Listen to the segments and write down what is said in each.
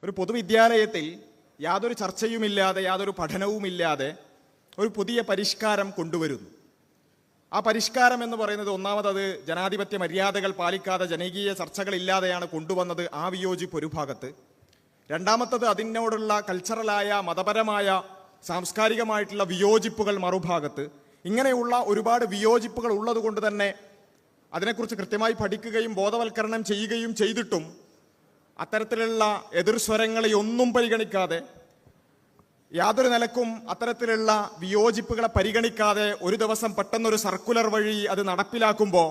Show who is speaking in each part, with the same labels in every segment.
Speaker 1: ഒരു പൊതുവിദ്യാലയത്തിൽ യാതൊരു ചർച്ചയുമില്ലാതെ യാതൊരു പഠനവുമില്ലാതെ ഒരു പുതിയ പരിഷ്കാരം കൊണ്ടുവരുന്നു. ആ പരിഷ്കാരം എന്ന് പറയുന്നത് ഒന്നാമത് ജനാധിപത്യ മര്യാദകൾ പാലിക്കാതെ ജനകീയ ചർച്ചകളില്ലാതെയാണ് കൊണ്ടുവന്നത്. ആ വിയോജിപ്പ് ഒരു ഭാഗത്ത്. രണ്ടാമത്തത് അതിനോടുള്ള കൾച്ചറലായ മതപരമായ സാംസ്കാരികമായിട്ടുള്ള വിയോജിപ്പുകൾ മറുഭാഗത്ത്. ഇങ്ങനെയുള്ള ഒരുപാട് വിയോജിപ്പുകൾ ഉള്ളത് കൊണ്ട് തന്നെ അതിനെക്കുറിച്ച് കൃത്യമായി പഠിക്കുകയും ബോധവൽക്കരണം ചെയ്യുകയും ചെയ്തിട്ടും അത്തരത്തിലുള്ള എതിർസ്വരങ്ങളെ ഒന്നും പരിഗണിക്കാതെ, യാതൊരു നിലക്കും അത്തരത്തിലുള്ള വിയോജിപ്പുകളെ പരിഗണിക്കാതെ ഒരു ദിവസം പെട്ടെന്നൊരു സർക്കുലർ വഴി അത് നടപ്പിലാക്കുമ്പോൾ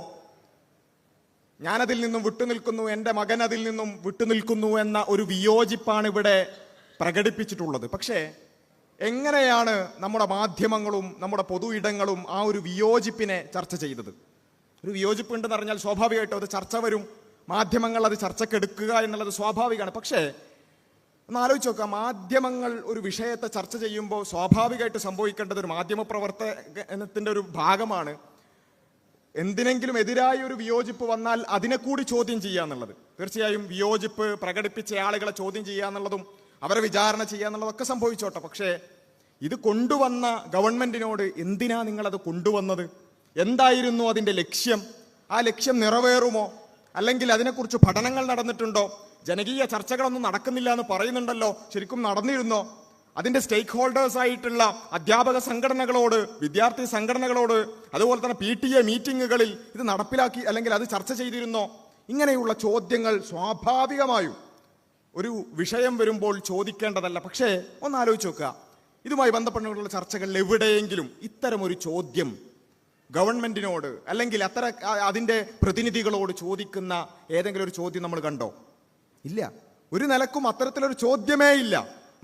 Speaker 1: ഞാനതിൽ നിന്നും വിട്ടുനിൽക്കുന്നു, എൻ്റെ മകൻ അതിൽ നിന്നും വിട്ടുനിൽക്കുന്നു എന്ന ഒരു വിയോജിപ്പാണ് ഇവിടെ പ്രകടിപ്പിച്ചിട്ടുള്ളത്. പക്ഷേ എങ്ങനെയാണ് നമ്മുടെ മാധ്യമങ്ങളും നമ്മുടെ പൊതു ഇടങ്ങളും ആ ഒരു വിയോജിപ്പിനെ ചർച്ച ചെയ്തത്? ഒരു വിയോജിപ്പ് ഉണ്ടെന്ന് പറഞ്ഞാൽ സ്വാഭാവികമായിട്ടും അത് ചർച്ച വരും, മാധ്യമങ്ങൾ അത് ചർച്ചക്കെടുക്കുക എന്നുള്ളത് സ്വാഭാവികമാണ്. പക്ഷേ ഒന്ന് ആലോചിച്ച് നോക്കാം, മാധ്യമങ്ങൾ ഒരു വിഷയത്തെ ചർച്ച ചെയ്യുമ്പോൾ സ്വാഭാവികമായിട്ട് സംഭവിക്കേണ്ടത് ഒരു മാധ്യമപ്രവർത്തനത്തിൻ്റെ ഒരു ഭാഗമാണ് എന്തിനെങ്കിലും എതിരായ ഒരു വിയോജിപ്പ് വന്നാൽ അതിനെ കൂടി ചോദ്യം ചെയ്യുക എന്നുള്ളത്. തീർച്ചയായും വിയോജിപ്പ് പ്രകടിപ്പിച്ച ആളുകളെ ചോദ്യം ചെയ്യുക എന്നുള്ളതും അവരെ വിചാരണ ചെയ്യുക എന്നുള്ളതൊക്കെ സംഭവിച്ചോട്ടെ. പക്ഷേ ഇത് കൊണ്ടുവന്ന ഗവൺമെന്റിനോട് എന്തിനാ നിങ്ങളത് കൊണ്ടുവന്നത്? എന്തായിരുന്നു അതിൻ്റെ ലക്ഷ്യം? ആ ലക്ഷ്യം നിറവേറുമോ? അല്ലെങ്കിൽ അതിനെക്കുറിച്ച് പഠനങ്ങൾ നടന്നിട്ടുണ്ടോ? ജനകീയ ചർച്ചകളൊന്നും നടക്കുന്നില്ല എന്ന് പറയുന്നുണ്ടല്ലോ, ശരിക്കും നടന്നിരുന്നോ? അതിൻ്റെ സ്റ്റേക്ക് ഹോൾഡേഴ്സ് ആയിട്ടുള്ള അധ്യാപക സംഘടനകളോട്, വിദ്യാർത്ഥി സംഘടനകളോട്, അതുപോലെ തന്നെ PTA മീറ്റിങ്ങുകളിൽ ഇത് നടപ്പിലാക്കി അല്ലെങ്കിൽ അത് ചർച്ച ചെയ്തിരുന്നോ? ഇങ്ങനെയുള്ള ചോദ്യങ്ങൾ സ്വാഭാവികമായും ഒരു വിഷയം വരുമ്പോൾ ചോദിക്കേണ്ടതല്ല. പക്ഷേ ഒന്ന് ആലോചിച്ച് നോക്കുക, ഇതുമായി ബന്ധപ്പെട്ടുള്ള ചർച്ചകളിൽ എവിടെയെങ്കിലും ഇത്തരമൊരു ചോദ്യം ഗവൺമെന്റിനോട് അല്ലെങ്കിൽ അതിൻ്റെ പ്രതിനിധികളോട് ചോദിക്കുന്ന ഏതെങ്കിലും ഒരു ചോദ്യം നമ്മൾ കണ്ടോ? ഇല്ല. ഒരു നിലക്കും അത്തരത്തിലൊരു ചോദ്യമേ ഇല്ല.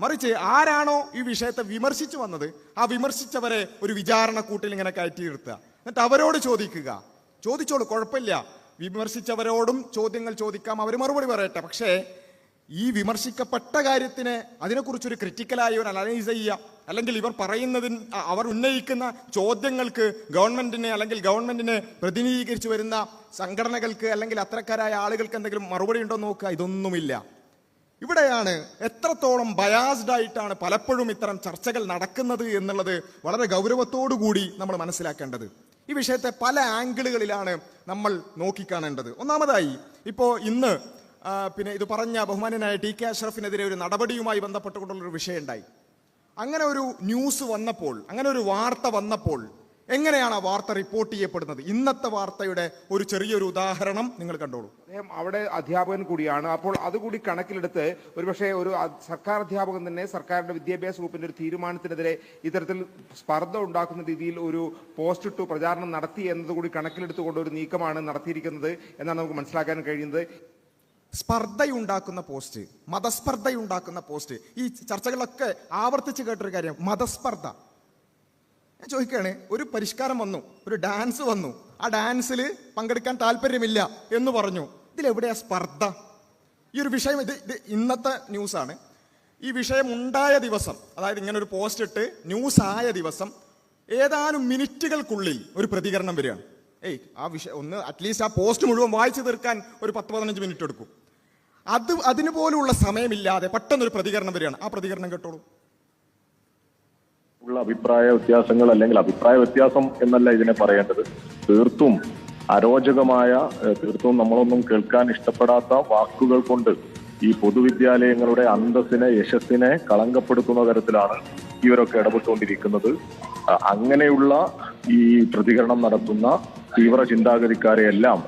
Speaker 1: മറിച്ച് ആരാണോ ഈ വിഷയത്തെ വിമർശിച്ചു വന്നത് ആ വിമർശിച്ചവരെ ഒരു വിചാരണ കൂട്ടിൽ ഇങ്ങനെ കയറ്റി നിർത്തുക, എന്നിട്ട് അവരോട് ചോദിക്കുക. ചോദിച്ചോളൂ, കുഴപ്പമില്ല, വിമർശിച്ചവരോടും ചോദ്യങ്ങൾ ചോദിക്കാം, അവർ മറുപടി പറയട്ടെ. പക്ഷേ ഈ വിമർശിക്കപ്പെട്ട കാര്യത്തിന് അതിനെക്കുറിച്ചൊരു ക്രിറ്റിക്കലായി ഒരു അനലൈസ് ചെയ്യുക, അല്ലെങ്കിൽ ഇവർ പറയുന്നതിന് അവർ ഉന്നയിക്കുന്ന ചോദ്യങ്ങൾക്ക് ഗവൺമെന്റിനെ അല്ലെങ്കിൽ ഗവൺമെന്റിനെ പ്രതിനിധീകരിച്ചു വരുന്ന സംഘടനകൾക്ക് അല്ലെങ്കിൽ അത്തരക്കാരായ ആളുകൾക്ക് എന്തെങ്കിലും മറുപടി ഉണ്ടോ നോക്കുക. ഇതൊന്നുമില്ല. ഇവിടെയാണ് എത്രത്തോളം ബയാസ്ഡ് ആയിട്ടാണ് പലപ്പോഴും ഇത്തരം ചർച്ചകൾ നടക്കുന്നത് എന്നുള്ളത് വളരെ ഗൗരവത്തോടു കൂടി നമ്മൾ മനസ്സിലാക്കേണ്ടത്. ഈ വിഷയത്തെ പല ആംഗിളുകളിലാണ് നമ്മൾ നോക്കിക്കാണേണ്ടത്. ഒന്നാമതായി ഇപ്പോൾ ഇന്ന് ഇത് പറഞ്ഞ ബഹുമാന്യനായ TK അഷ്റഫിനെതിരെ ഒരു നടപടിയുമായി ബന്ധപ്പെട്ടുകൊണ്ടുള്ളൊരു വിഷയം ഉണ്ടായി. അങ്ങനെ ഒരു ന്യൂസ് വന്നപ്പോൾ, അങ്ങനെ ഒരു വാർത്ത വന്നപ്പോൾ എങ്ങനെയാണ് ആ വാർത്ത റിപ്പോർട്ട് ചെയ്യപ്പെടുന്നത്? ഇന്നത്തെ വാർത്തയുടെ ഒരു ചെറിയൊരു ഉദാഹരണം നിങ്ങൾ കണ്ടോളൂ.
Speaker 2: അദ്ദേഹം അവിടെ അധ്യാപകൻ കൂടിയാണ്. അപ്പോൾ അതുകൂടി കണക്കിലെടുത്ത് ഒരുപക്ഷെ ഒരു സർക്കാർ അധ്യാപകൻ തന്നെ സർക്കാരിന്റെ വിദ്യാഭ്യാസ വകുപ്പിന്റെ ഒരു തീരുമാനത്തിനെതിരെ ഇത്തരത്തിൽ സ്പർദ്ധ ഉണ്ടാക്കുന്ന രീതിയിൽ ഒരു പോസ്റ്റ് ഇട്ടു പ്രചാരണം നടത്തി എന്നതുകൂടി കണക്കിലെടുത്തുകൊണ്ട് ഒരു നീക്കമാണ് നടത്തിയിരിക്കുന്നത് എന്നാണ് നമുക്ക് മനസ്സിലാക്കാൻ കഴിയുന്നത്.
Speaker 1: സ്പർദ്ധയുണ്ടാക്കുന്ന പോസ്റ്റ്, മതസ്പർദ്ധയുണ്ടാക്കുന്ന പോസ്റ്റ്, ഈ ചർച്ചകളൊക്കെ ആവർത്തിച്ച് കേട്ടൊരു കാര്യം മതസ്പർദ്ധ. ഞാൻ ചോദിക്കുകയാണ്, ഒരു പരിഷ്കാരം വന്നു, ഒരു ഡാൻസ് വന്നു, ആ ഡാൻസിൽ പങ്കെടുക്കാൻ താല്പര്യമില്ല എന്ന് പറഞ്ഞു. ഇതിലെവിടെയാ സ്പർദ്ധ? ഈ ഒരു വിഷയം ഇത് ഇന്നത്തെ ന്യൂസാണ്. ഈ വിഷയം ഉണ്ടായ ദിവസം, അതായത് ഇങ്ങനെ ഒരു പോസ്റ്റ് ഇട്ട് ന്യൂസ് ആയ ദിവസം ഏതാനും മിനിറ്റുകൾക്കുള്ളിൽ ഒരു പ്രതികരണം വരികയാണ്. ആ വിഷയം ഒന്ന് അറ്റ്ലീസ്റ്റ് ആ പോസ്റ്റ് മുഴുവൻ വായിച്ചു തീർക്കാൻ ഒരു 10-15 മിനിറ്റ് എടുക്കും. അതിന് പോലുള്ള സമയമില്ലാതെ പെട്ടെന്നൊരു പ്രതികരണം വരികയാണ്. ആ പ്രതികരണം കേട്ടോളൂ.
Speaker 3: ഉള്ള അഭിപ്രായ വ്യത്യാസങ്ങൾ അല്ലെങ്കിൽ അഭിപ്രായ വ്യത്യാസം എന്നല്ല ഇതിനെ പറയേണ്ടത്, തീർത്തും അരോചകമായ, തീർത്തും നമ്മളൊന്നും കേൾക്കാൻ ഇഷ്ടപ്പെടാത്ത വാക്കുകൾ കൊണ്ട് ഈ പൊതുവിദ്യാലയങ്ങളുടെ അന്തസ്സിനെ, യശസ്സിനെ കളങ്കപ്പെടുത്തുന്ന തരത്തിലാണ് ഇവരൊക്കെ ഇടപെട്ടുകൊണ്ടിരിക്കുന്നത്. അങ്ങനെയുള്ള ഈ പ്രതികരണം നടത്തുന്ന തീവ്ര ചിന്താഗതിക്കാരെയെല്ലാം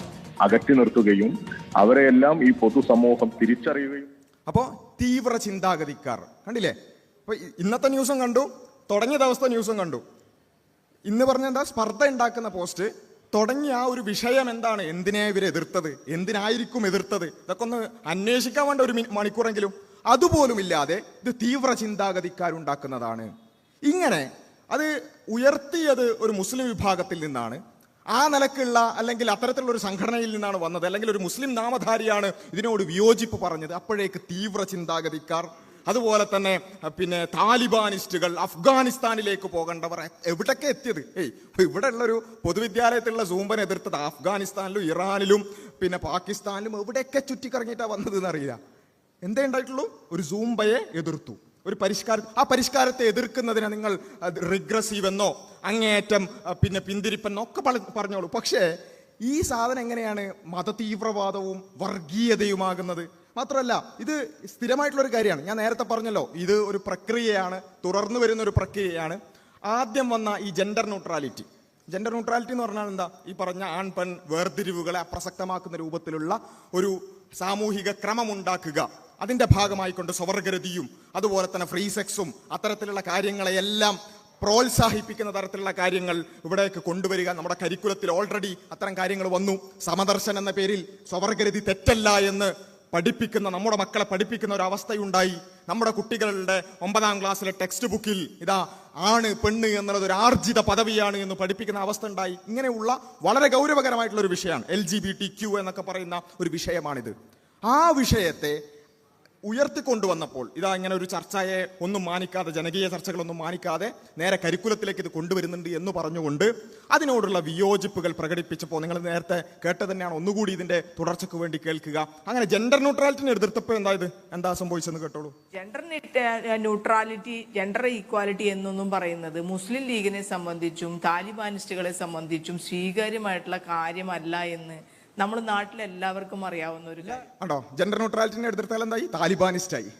Speaker 3: അകറ്റി നിർത്തുകയും അവരെയെല്ലാം ഈ പൊതുസമൂഹം തിരിച്ചറിയുകയും.
Speaker 1: അപ്പോൾ തീവ്ര ചിന്താഗതിക്കാർ കണ്ടില്ലേ? അപ്പൊ ഇന്നത്തെ ന്യൂസും കണ്ടു, തുടങ്ങിയ ദിവസത്തെ ന്യൂസും കണ്ടു. ഇന്ന് പറഞ്ഞ എന്താ? സ്പർദ്ധ ഉണ്ടാക്കുന്ന പോസ്റ്റ്. തുടങ്ങിയ ആ ഒരു വിഷയം എന്താണ്? എന്തിനാ ഇവർ എതിർത്തത്? എന്തിനായിരിക്കും എതിർത്തത്? ഇതൊക്കെ ഒന്ന് അന്വേഷിക്കാൻ വേണ്ട ഒരു മണിക്കൂറെങ്കിലും. അതുപോലും ഇല്ലാതെ ഇത് തീവ്ര ചിന്താഗതിക്കാരുണ്ടാക്കുന്നതാണ്. ഇങ്ങനെ അത് ഉയർത്തിയത് ഒരു മുസ്ലിം വിഭാഗത്തിൽ നിന്നാണ്. ആ നിലക്കുള്ള അല്ലെങ്കിൽ അത്തരത്തിലുള്ള ഒരു സംഘടനയിൽ നിന്നാണ് വന്നത്, അല്ലെങ്കിൽ ഒരു മുസ്ലിം നാമധാരിയാണ് ഇതിനോട് വിയോജിപ്പ് പറഞ്ഞത്. അപ്പോഴേക്ക് തീവ്ര ചിന്താഗതിക്കാർ, അതുപോലെ തന്നെ താലിബാനിസ്റ്റുകൾ, അഫ്ഗാനിസ്ഥാനിലേക്ക് പോകേണ്ടവർ എവിടൊക്കെ എത്തിയത്? ഇവിടെ ഉള്ളൊരു പൊതുവിദ്യാലയത്തിലുള്ള സൂംബനെ എതിർത്തത് അഫ്ഗാനിസ്ഥാനിലും ഇറാനിലും പാകിസ്ഥാനിലും എവിടെയൊക്കെ ചുറ്റിക്കറങ്ങിയിട്ടാണ് വന്നത് എന്നറിയില്ല. എന്തേ ഉണ്ടായിട്ടുള്ളൂ? ഒരു സൂംബയെ എതിർത്തു, ഒരു പരിഷ്കാരം. ആ പരിഷ്കാരത്തെ എതിർക്കുന്നതിനെ നിങ്ങൾ റിഗ്രസീവ് എന്നോ അങ്ങേയറ്റം പിന്നെ പിന്തിരിപ്പെന്നോ ഒക്കെ പറഞ്ഞോളൂ. പക്ഷേ ഈ സാധനം എങ്ങനെയാണ് മതതീവ്രവാദവും വർഗീയതയുമാകുന്നത്? മാത്രമല്ല ഇത് സ്ഥിരമായിട്ടുള്ളൊരു കാര്യമാണ്. ഞാൻ നേരത്തെ പറഞ്ഞല്ലോ, ഇത് ഒരു പ്രക്രിയയാണ്, തുടർന്നു വരുന്ന ഒരു പ്രക്രിയയാണ്. ആദ്യം വന്ന ഈ ജെൻഡർ ന്യൂട്രാലിറ്റി എന്ന് പറഞ്ഞാൽ എന്താ? ഈ പറഞ്ഞ ആൺ പെൺ വേർതിരിവുകളെ അപ്രസക്തമാക്കുന്ന രൂപത്തിലുള്ള ഒരു സാമൂഹിക ക്രമം ഉണ്ടാക്കുക. അതിന്റെ ഭാഗമായിക്കൊണ്ട് സ്വവർഗരതിയും അതുപോലെ തന്നെ ഫ്രീ സെക്സും അത്തരത്തിലുള്ള കാര്യങ്ങളെയെല്ലാം പ്രോത്സാഹിപ്പിക്കുന്ന തരത്തിലുള്ള കാര്യങ്ങൾ ഇവിടേക്ക് കൊണ്ടുവരിക. നമ്മുടെ കരിക്കുലത്തിൽ ഓൾറെഡി അത്തരം കാര്യങ്ങൾ വന്നു. സമദർശൻ എന്ന പേരിൽ സ്വവർഗരതി തെറ്റല്ല എന്ന് പഠിപ്പിക്കുന്ന, നമ്മുടെ മക്കളെ പഠിപ്പിക്കുന്ന ഒരു അവസ്ഥയുണ്ടായി. നമ്മുടെ കുട്ടികളുടെ 9ാം ക്ലാസ്സിലെ ടെക്സ്റ്റ് ബുക്കിൽ ഇതാ ആണ് പെണ്ണ് എന്നുള്ളത് ഒരു ആർജിത പദവിയാണ് എന്ന് പഠിപ്പിക്കുന്ന അവസ്ഥ ഉണ്ടായി. ഇങ്ങനെയുള്ള വളരെ ഗൗരവകരമായിട്ടുള്ള ഒരു വിഷയമാണ് LGBTQ എന്നൊക്കെ പറയുന്ന ഒരു വിഷയമാണിത്. ആ വിഷയത്തെ ഉയർത്തിക്കൊണ്ടുവന്നപ്പോൾ ഇതാ ഇങ്ങനെ ഒരു ചർച്ചയെ ഒന്നും മാനിക്കാതെ, ജനകീയ ചർച്ചകളൊന്നും മാനിക്കാതെ നേരെ കരിക്കുലത്തിലേക്ക് ഇത് കൊണ്ടുവരുന്നുണ്ട് എന്ന് പറഞ്ഞുകൊണ്ട് അതിനോടുള്ള വിയോജിപ്പുകൾ പ്രകടിപ്പിച്ചപ്പോൾ നിങ്ങൾ നേരത്തെ കേട്ടത് തന്നെയാണ്, ഒന്നുകൂടി ഇതിന്റെ തുടർച്ചയ്ക്ക് വേണ്ടി കേൾക്കുക. അങ്ങനെ ജെൻഡർ ന്യൂട്രാലിറ്റിനെ എതിർത്തപ്പോൾ എന്താ സംഭവിച്ചെന്ന് കേട്ടോളൂ.
Speaker 4: ജെൻഡർ ന്യൂട്രാലിറ്റി, ജെൻഡർ ഈക്വാലിറ്റി എന്നൊന്നും പറയുന്നത് മുസ്ലിം ലീഗിനെ സംബന്ധിച്ചും താലിബാനിസ്റ്റുകളെ സംബന്ധിച്ചും സ്വീകാര്യമായിട്ടുള്ള കാര്യമല്ല എന്ന് നമ്മുടെ നാട്ടിലെല്ലാവർക്കും അറിയാവുന്ന ഒരു കാര്യം.
Speaker 1: ആണോ? ജെൻഡർ ന്യൂട്രാലിറ്റിനെ എടുത്തിടത്താൽ എന്തായി? താലിബാനിസ്റ്റായി.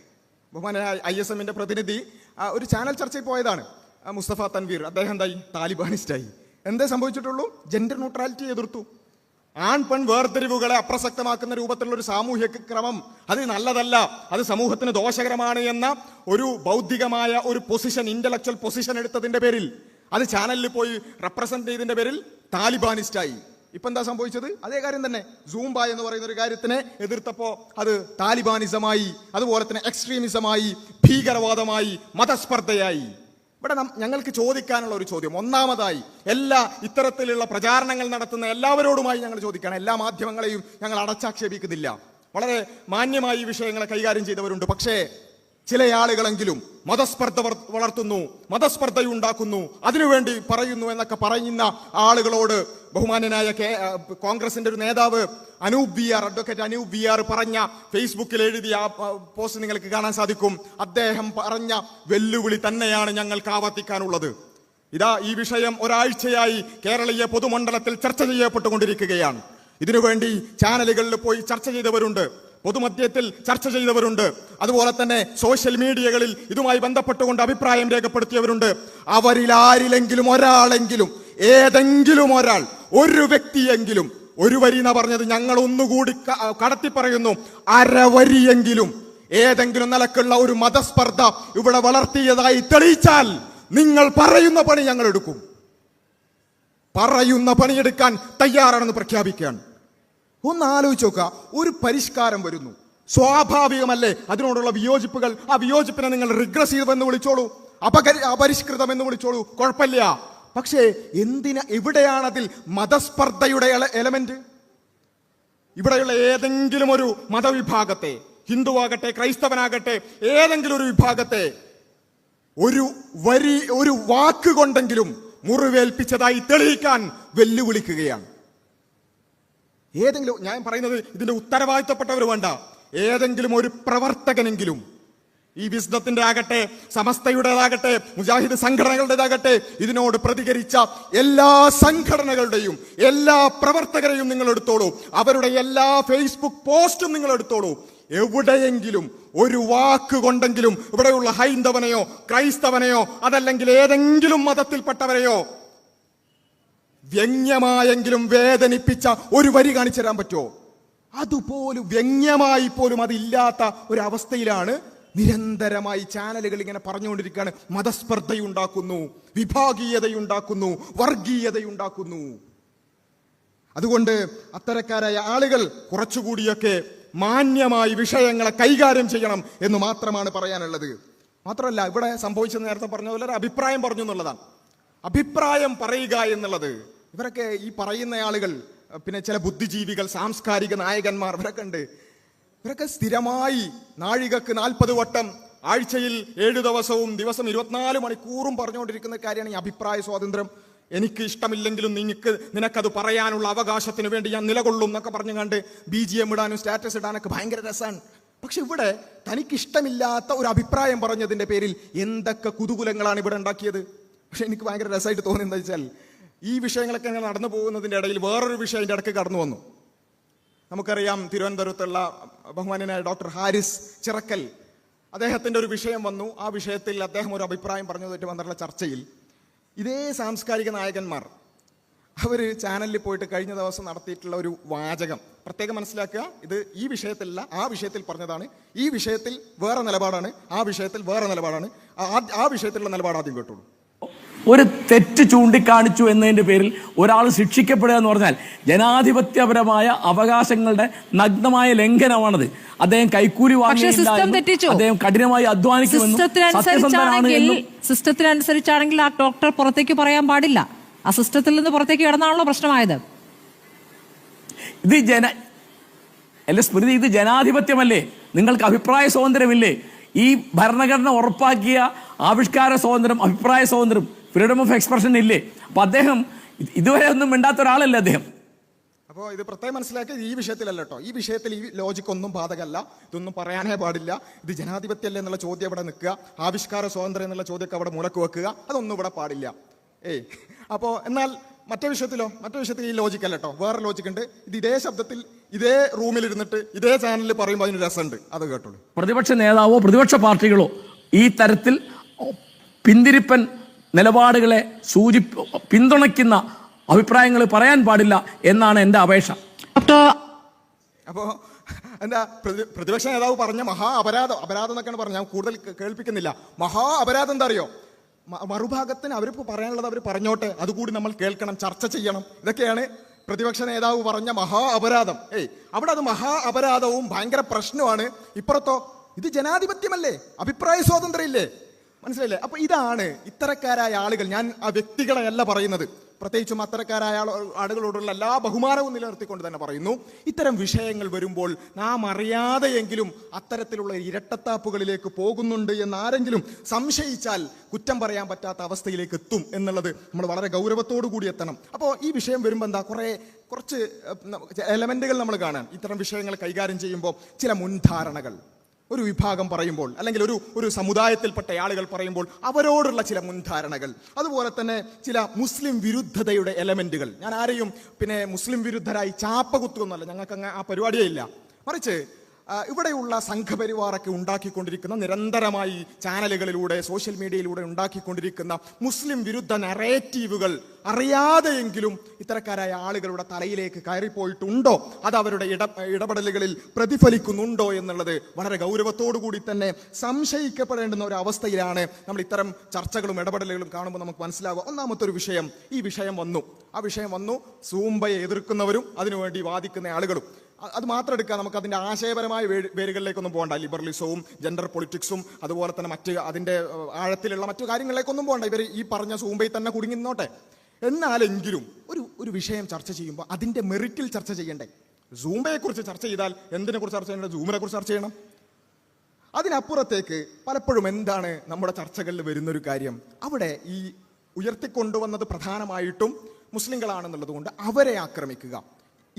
Speaker 1: ബഹുമാനായ ISMന്റെ പ്രതിനിധി ഒരു ചാനൽ ചർച്ചയിൽ പോയതാണ്, മുസ്തഫ തൻവീർ. അദ്ദേഹം എന്തായി? താലിബാനിസ്റ്റായി. എന്തേ സംഭവിച്ചിട്ടുള്ളൂ? ജെൻഡർ ന്യൂട്രാലിറ്റി എതിർത്തു. ആൺ പെൺ വേർതിരിവുകളെ അപ്രസക്തമാക്കുന്ന രൂപത്തിലുള്ള ഒരു സാമൂഹിക ക്രമം അത് നല്ലതല്ല, അത് സമൂഹത്തിന് ദോഷകരമാണ് എന്ന ഒരു ബൗദ്ധികമായ ഒരു പൊസിഷൻ, ഇന്റലക്ച്വൽ പൊസിഷൻ എടുത്തതിന്റെ പേരിൽ, അത് ചാനലിൽ പോയി റെപ്രസെന്റ് ചെയ്തതിന്റെ പേരിൽ താലിബാനിസ്റ്റായി. ഇപ്പൊ എന്താ സംഭവിച്ചത്? അതേ കാര്യം തന്നെ. സൂംബ എന്ന് പറയുന്ന ഒരു കാര്യത്തിനെ എതിർത്തപ്പോ അത് താലിബാനിസമായി, അതുപോലെ തന്നെ എക്സ്ട്രീമിസമായി, ഭീകരവാദമായി, മതസ്പർദ്ധയായി. ഇവിടെ ഞങ്ങൾക്ക് ചോദിക്കാനുള്ള ഒരു ചോദ്യം, ഒന്നാമതായി എല്ലാ ഇത്തരത്തിലുള്ള പ്രചാരണങ്ങൾ നടത്തുന്ന എല്ലാവരോടുമായി ഞങ്ങൾ ചോദിക്കുകയാണ്. എല്ലാ മാധ്യമങ്ങളെയും ഞങ്ങൾ അടച്ചാക്ഷേപിക്കുന്നില്ല, വളരെ മാന്യമായി ഈ വിഷയങ്ങളെ കൈകാര്യം ചെയ്തവരുണ്ട്. പക്ഷേ ചില ആളുകളെങ്കിലും മതസ്പർദ്ധ വളർത്തുന്നു, മതസ്പർദ്ധയുണ്ടാക്കുന്നു, അതിനുവേണ്ടി പറയുന്നു എന്നൊക്കെ പറയുന്ന ആളുകളോട് ബഹുമാന്യനായ കോൺഗ്രസിന്റെ ഒരു നേതാവ് അഡ്വക്കേറ്റ് അനൂപ് VR പറഞ്ഞ, ഫേസ്ബുക്കിൽ എഴുതിയ പോസ്റ്റ് നിങ്ങൾക്ക് കാണാൻ സാധിക്കും. അദ്ദേഹം പറഞ്ഞ വെല്ലുവിളി തന്നെയാണ് ഞങ്ങൾക്ക് ആവർത്തിക്കാനുള്ളത്. ഇതാ ഈ വിഷയം ഒരാഴ്ചയായി കേരളീയ പൊതുമണ്ഡലത്തിൽ ചർച്ച ചെയ്യപ്പെട്ടുകൊണ്ടിരിക്കുകയാണ്. ഇതിനുവേണ്ടി ചാനലുകളിൽ പോയി ചർച്ച ചെയ്തവരുണ്ട്, പൊതുമധ്യത്തിൽ ചർച്ച ചെയ്തവരുണ്ട്, അതുപോലെ തന്നെ സോഷ്യൽ മീഡിയകളിൽ ഇതുമായി ബന്ധപ്പെട്ടുകൊണ്ട് അഭിപ്രായം രേഖപ്പെടുത്തിയവരുണ്ട്. അവരിൽ ആരിലെങ്കിലും ഒരാളെങ്കിലും, ഏതെങ്കിലും ഒരാൾ, ഒരു വ്യക്തിയെങ്കിലും, ഒരു വരി എന്നാ പറഞ്ഞത്, ഞങ്ങൾ ഒന്നുകൂടി കടത്തി പറയുന്നു, അരവരിയെങ്കിലും ഏതെങ്കിലും നിലക്കുള്ള ഒരു മതസ്പർദ്ധ ഇവിടെ വളർത്തിയതായി തെളിയിച്ചാൽ നിങ്ങൾ പറയുന്ന പണി ഞങ്ങൾ എടുക്കും, പറയുന്ന പണിയെടുക്കാൻ തയ്യാറാണെന്ന് പ്രഖ്യാപിക്കുകയാണ്. ഒന്ന് ആലോചിച്ച് നോക്കുക, ഒരു പരിഷ്കാരം വരുന്നു, സ്വാഭാവികമല്ലേ അതിനോടുള്ള വിയോജിപ്പുകൾ? ആ വിയോജിപ്പിനെ നിങ്ങൾ റിഗ്രസീവ് എന്ന് വിളിച്ചോളൂ, അപരിഷ്കൃതം എന്ന് വിളിച്ചോളൂ, കുഴപ്പമില്ല. പക്ഷേ എവിടെയാണ് അതിൽ മതസ്പർദ്ധയുടെ എലമെന്റ്? ഇവിടെയുള്ള ഏതെങ്കിലും ഒരു മതവിഭാഗത്തെ, ഹിന്ദുവാകട്ടെ ക്രൈസ്തവനാകട്ടെ, ഏതെങ്കിലും ഒരു വിഭാഗത്തെ ഒരു വാക്ക് കൊണ്ടെങ്കിലും മുറിവേൽപ്പിച്ചതായി തെളിയിക്കാൻ വെല്ലുവിളിക്കുകയാണ്. ഏതെങ്കിലും, ഞാൻ പറയുന്നത് ഇതിന്റെ ഉത്തരവാദിത്തപ്പെട്ടവർ വേണ്ട, ഏതെങ്കിലും ഒരു പ്രവർത്തകനെങ്കിലും, ഈ വിസ്ഡത്തിന്റെ ആകട്ടെ, സമസ്തയുടേതാകട്ടെ, മുജാഹിദ് സംഘടനകളുടേതാകട്ടെ, ഇതിനോട് പ്രതികരിച്ച എല്ലാ സംഘടനകളുടെയും എല്ലാ പ്രവർത്തകരെയും നിങ്ങൾ എടുത്തോളൂ, അവരുടെ എല്ലാ ഫേസ്ബുക്ക് പോസ്റ്റും നിങ്ങൾ എടുത്തോളൂ. എവിടെയെങ്കിലും ഒരു വാക്ക് കൊണ്ടെങ്കിലും ഇവിടെയുള്ള ഹൈന്ദവനെയോ ക്രൈസ്തവനെയോ അതല്ലെങ്കിൽ ഏതെങ്കിലും മതത്തിൽപ്പെട്ടവരെയോ വ്യംഗ്യമായെങ്കിലും വേദനിപ്പിച്ച ഒരു വരി കാണിച്ചു തരാൻ പറ്റുമോ? അതുപോലും വ്യംഗ്യമായി പോലും അതില്ലാത്ത ഒരവസ്ഥയിലാണ് നിരന്തരമായി ചാനലുകൾ ഇങ്ങനെ പറഞ്ഞുകൊണ്ടിരിക്കുകയാണ്, മതസ്പർദ്ധയുണ്ടാക്കുന്നു, വിഭാഗീയതയുണ്ടാക്കുന്നു, വർഗീയതയുണ്ടാക്കുന്നു. അതുകൊണ്ട് അത്തരക്കാരായ ആളുകൾ കുറച്ചുകൂടിയൊക്കെ മാന്യമായി വിഷയങ്ങളെ കൈകാര്യം ചെയ്യണം എന്ന് മാത്രമാണ് പറയാനുള്ളത്. മാത്രമല്ല ഇവിടെ സംഭവിച്ചത് നേരത്തെ പറഞ്ഞതുപോലെ ഒരു അഭിപ്രായം പറഞ്ഞു എന്നുള്ളതാണ്. അഭിപ്രായം പറയുക എന്നുള്ളത്, ഇവരൊക്കെ ഈ പറയുന്ന ആളുകൾ, പിന്നെ ചില ബുദ്ധിജീവികൾ, സാംസ്കാരിക നായകന്മാർ, ഇവരൊക്കെ ഉണ്ട്. ഇവരൊക്കെ സ്ഥിരമായി നാഴികക്ക് 40 വട്ടം, ആഴ്ചയിൽ 7 ദിവസവും, ദിവസം 24 മണിക്കൂറും പറഞ്ഞുകൊണ്ടിരിക്കുന്ന കാര്യമാണ് ഈ അഭിപ്രായ സ്വാതന്ത്ര്യം. എനിക്ക് ഇഷ്ടമില്ലെങ്കിലും നിനക്കത് പറയാനുള്ള അവകാശത്തിന് വേണ്ടി ഞാൻ നിലകൊള്ളും എന്നൊക്കെ പറഞ്ഞു കണ്ട് BGM ഇടാനും സ്റ്റാറ്റസ് ഇടാനൊക്കെ ഭയങ്കര രസമാണ്. പക്ഷെ ഇവിടെ തനിക്കിഷ്ടമില്ലാത്ത ഒരു അഭിപ്രായം പറഞ്ഞതിൻ്റെ പേരിൽ എന്തൊക്കെ കുതൂഹലങ്ങളാണ് ഇവിടെ ഉണ്ടാക്കിയത്. പക്ഷെ എനിക്ക് ഭയങ്കര രസമായിട്ട് തോന്നുന്നത് എന്താ വെച്ചാൽ ഈ വിഷയങ്ങളൊക്കെ അങ്ങനെ നടന്നു പോകുന്നതിൻ്റെ ഇടയിൽ വേറൊരു വിഷയം അതിൻ്റെ ഇടയ്ക്ക് കടന്നു വന്നു. നമുക്കറിയാം, തിരുവനന്തപുരത്തുള്ള ബഹുമാന്യനായ ഡോക്ടർ ഹാരിസ് ചിറക്കൽ, അദ്ദേഹത്തിൻ്റെ ഒരു വിഷയം വന്നു. ആ വിഷയത്തിൽ അദ്ദേഹം ഒരു അഭിപ്രായം പറഞ്ഞതായിട്ട് വന്നിട്ടുള്ള ചർച്ചയിൽ ഇതേ സാംസ്കാരിക നായകന്മാർ അവർ ചാനലിൽ പോയിട്ട് കഴിഞ്ഞ ദിവസം നടത്തിയിട്ടുള്ള ഒരു വാചകം പ്രത്യേകം മനസ്സിലാക്കുക. ഇത് ഈ വിഷയത്തിലല്ല, ആ വിഷയത്തിൽ പറഞ്ഞതാണ്. ഈ വിഷയത്തിൽ വേറെ നിലപാടാണ്, ആ വിഷയത്തിൽ വേറെ നിലപാടാണ്. ആ വിഷയത്തിലുള്ള നിലപാട് ആദ്യം കേട്ടോളൂ.
Speaker 5: ഒരു തെറ്റ് ചൂണ്ടിക്കാണിച്ചു എന്നതിന്റെ പേരിൽ ഒരാൾ ശിക്ഷിക്കപ്പെടുക എന്ന് പറഞ്ഞാൽ ജനാധിപത്യപരമായ അവകാശങ്ങളുടെ നഗ്നമായ ലംഘനമാണത്. അദ്ദേഹം കൈക്കൂലി വാങ്ങിയില്ല, അദ്ദേഹം കഠിനമായി അധ്വാനിക്കുമെന്നും
Speaker 6: സിസ്റ്റത്തിനനുസരിച്ചാണെങ്കിൽ ആ ഡോക്ടർ പുറത്തേക്ക് പറയാൻ പാടില്ല. ആ സിസ്റ്റത്തിൽ നിന്ന് പുറത്തേക്ക് കിടന്നാണല്ലോ പ്രശ്നമായത്.
Speaker 5: സ്മൃതി, ഇത് ജനാധിപത്യമല്ലേ? നിങ്ങൾക്ക് അഭിപ്രായ സ്വാതന്ത്ര്യമില്ലേ? ഈ ഭരണഘടന ഉറപ്പാക്കിയ ആവിഷ്കാര സ്വാതന്ത്ര്യം, അഭിപ്രായ സ്വാതന്ത്ര്യം, ഫ്രീഡം ഓഫ് എക്സ്പ്രഷൻ ഇല്ലേ? അപ്പൊ അദ്ദേഹം ഇതുവരെ ഒന്നും മിണ്ടാത്ത ഒരാളല്ലേ അദ്ദേഹം.
Speaker 1: അപ്പോൾ ഇത് പ്രത്യേകം മനസ്സിലാക്കിയത് ഈ വിഷയത്തിലല്ല കേട്ടോ. ഈ വിഷയത്തിൽ ഈ ലോജിക്ക് ഒന്നും ബാധകമല്ല, ഇതൊന്നും പറയാനേ പാടില്ല. ഇത് ജനാധിപത്യമല്ലേ എന്നുള്ള ചോദ്യം ഇവിടെ നിൽക്കുക, ആവിഷ്കാര സ്വാതന്ത്ര്യം എന്നുള്ള ചോദ്യമൊക്കെ അവിടെ മുലക്ക് വെക്കുക, അതൊന്നും ഇവിടെ പാടില്ല. അപ്പോൾ എന്നാൽ മറ്റേ വിഷയത്തിൽ ഈ ലോജിക്കല്ല കേട്ടോ, വേറെ ലോജിക്ക് ഉണ്ട്. ഇത് ഇതേ ശബ്ദത്തിൽ ഇതേ റൂമിലിരുന്നിട്ട് ഇതേ ചാനലിൽ പറയുമ്പോൾ അതിന് രസമുണ്ട്, അത് കേട്ടോളൂ.
Speaker 5: പ്രതിപക്ഷ നേതാവോ പ്രതിപക്ഷ പാർട്ടികളോ ഈ തരത്തിൽ പിന്തിരിപ്പൻ നിലപാടുകളെ പിന്തുണയ്ക്കുന്ന അഭിപ്രായങ്ങൾ പറയാൻ പാടില്ല എന്നാണ് എൻ്റെ അപേക്ഷ.
Speaker 1: അപ്പോൾ എന്താ പ്രതിപക്ഷ നേതാവ് പറഞ്ഞ മഹാ അപരാധം എന്നൊക്കെയാണ് പറഞ്ഞത്. ഞാൻ കൂടുതൽ കേൾപ്പിക്കുന്നില്ല. മഹാ അപരാധം എന്താ അറിയോ? മറുഭാഗത്തിന് അവരിപ്പോൾ പറയാനുള്ളത് അവർ പറഞ്ഞോട്ടെ, അതുകൂടി നമ്മൾ കേൾക്കണം, ചർച്ച ചെയ്യണം. ഇതൊക്കെയാണ് പ്രതിപക്ഷ നേതാവ് പറഞ്ഞ മഹാ അപരാധം. അവിടെ അത് മഹാ അപരാധവും ഭയങ്കര പ്രശ്നമാണ്. ഇപ്പുറത്തോ ഇത് ജനാധിപത്യമല്ലേ, അഭിപ്രായ സ്വാതന്ത്ര്യം ഇല്ലേ? മനസ്സിലായില്ലേ? അപ്പൊ ഇതാണ് ഇത്തരക്കാരായ ആളുകൾ, ഞാൻ ആ വ്യക്തികളെയല്ല പറയുന്നത്, പ്രത്യേകിച്ചും അത്തരക്കാരായ ആളുകളോടുള്ള എല്ലാ ബഹുമാനവും നിലനിർത്തിക്കൊണ്ട് തന്നെ പറയുന്നു, ഇത്തരം വിഷയങ്ങൾ വരുമ്പോൾ നാം അറിയാതെയെങ്കിലും അത്തരത്തിലുള്ള ഇരട്ടത്താപ്പുകളിലേക്ക് പോകുന്നുണ്ട് എന്ന് ആരെങ്കിലും സംശയിച്ചാൽ കുറ്റം പറയാൻ പറ്റാത്ത അവസ്ഥയിലേക്ക് എത്തും എന്നുള്ളത് നമ്മൾ വളരെ ഗൗരവത്തോടു കൂടി എത്തണം. അപ്പോൾ ഈ വിഷയം വരുമ്പോൾ എന്താ കുറച്ച് എലമെന്റുകൾ നമ്മൾ കാണാൻ, ഇത്തരം വിഷയങ്ങൾ കൈകാര്യം ചെയ്യുമ്പോൾ ചില മുൻധാരണകൾ ഒരു വിഭാഗം പറയുമ്പോൾ, അല്ലെങ്കിൽ ഒരു സമുദായത്തിൽപ്പെട്ട ആളുകൾ പറയുമ്പോൾ അവരോടുള്ള ചില മുൻധാരണകൾ, അതുപോലെ തന്നെ ചില മുസ്ലിം വിരുദ്ധതയുടെ എലമെന്റുകൾ. ഞാൻ ആരെയും മുസ്ലിം വിരുദ്ധരായി ചാപ്പ കുത്തുന്നല്ല, ഞങ്ങൾക്ക് അങ്ങനെ ആ പരിപാടിയേ ഇല്ല. മറിച്ച് ഇവിടെയുള്ള സംഘപരിവാറൊക്കെ ഉണ്ടാക്കിക്കൊണ്ടിരിക്കുന്ന, നിരന്തരമായി ചാനലുകളിലൂടെ സോഷ്യൽ മീഡിയയിലൂടെ ഉണ്ടാക്കിക്കൊണ്ടിരിക്കുന്ന മുസ്ലിം വിരുദ്ധ നറേറ്റീവുകൾ അറിയാതെയെങ്കിലും ഇത്തരക്കാരായ ആളുകളുടെ തലയിലേക്ക് കയറിപ്പോയിട്ടുണ്ടോ, അത് അവരുടെ ഇടപെടലുകളിൽ പ്രതിഫലിക്കുന്നുണ്ടോ എന്നുള്ളത് വളരെ ഗൗരവത്തോടു കൂടി തന്നെ സംശയിക്കപ്പെടേണ്ടുന്ന ഒരു അവസ്ഥയിലാണ് നമ്മൾ ഇത്തരം ചർച്ചകളും ഇടപെടലുകളും കാണുമ്പോൾ നമുക്ക് മനസ്സിലാവുക. ഒന്നാമത്തെ ഒരു വിഷയം, ഈ വിഷയം വന്നു, ആ വിഷയം വന്നു, സൂംബയെ എതിർക്കുന്നവരും അതിനുവേണ്ടി വാദിക്കുന്ന ആളുകളും. അത് മാത്രം എടുക്കുക, നമുക്ക് അതിൻ്റെ ആശയപരമായ വേരുകളിലേക്കൊന്നും പോകണ്ട. ലിബറലിസവും ജെൻഡർ പൊളിറ്റിക്സും അതുപോലെ തന്നെ മറ്റ് അതിൻ്റെ ആഴത്തിലുള്ള മറ്റു കാര്യങ്ങളിലേക്കൊന്നും പോകണ്ട. ഇവർ ഈ പറഞ്ഞ സൂംബയിൽ തന്നെ കുടുങ്ങി നിന്നോട്ടെ. എന്നാലെങ്കിലും ഒരു വിഷയം ചർച്ച ചെയ്യുമ്പോൾ അതിൻ്റെ മെറിറ്റിൽ ചർച്ച ചെയ്യണ്ടേ? സൂംബയെക്കുറിച്ച് ചർച്ച ചെയ്താൽ എന്തിനെക്കുറിച്ച് ചർച്ച ചെയ്യേണ്ടത്? സൂമിനെ കുറിച്ച് ചർച്ച ചെയ്യണം. അതിനപ്പുറത്തേക്ക് പലപ്പോഴും എന്താണ് നമ്മുടെ ചർച്ചകളിൽ വരുന്നൊരു കാര്യം, അവിടെ ഈ ഉയർത്തിക്കൊണ്ടുവന്നത് പ്രധാനമായിട്ടും മുസ്ലിങ്ങളാണെന്നുള്ളത് കൊണ്ട് അവരെ ആക്രമിക്കുക,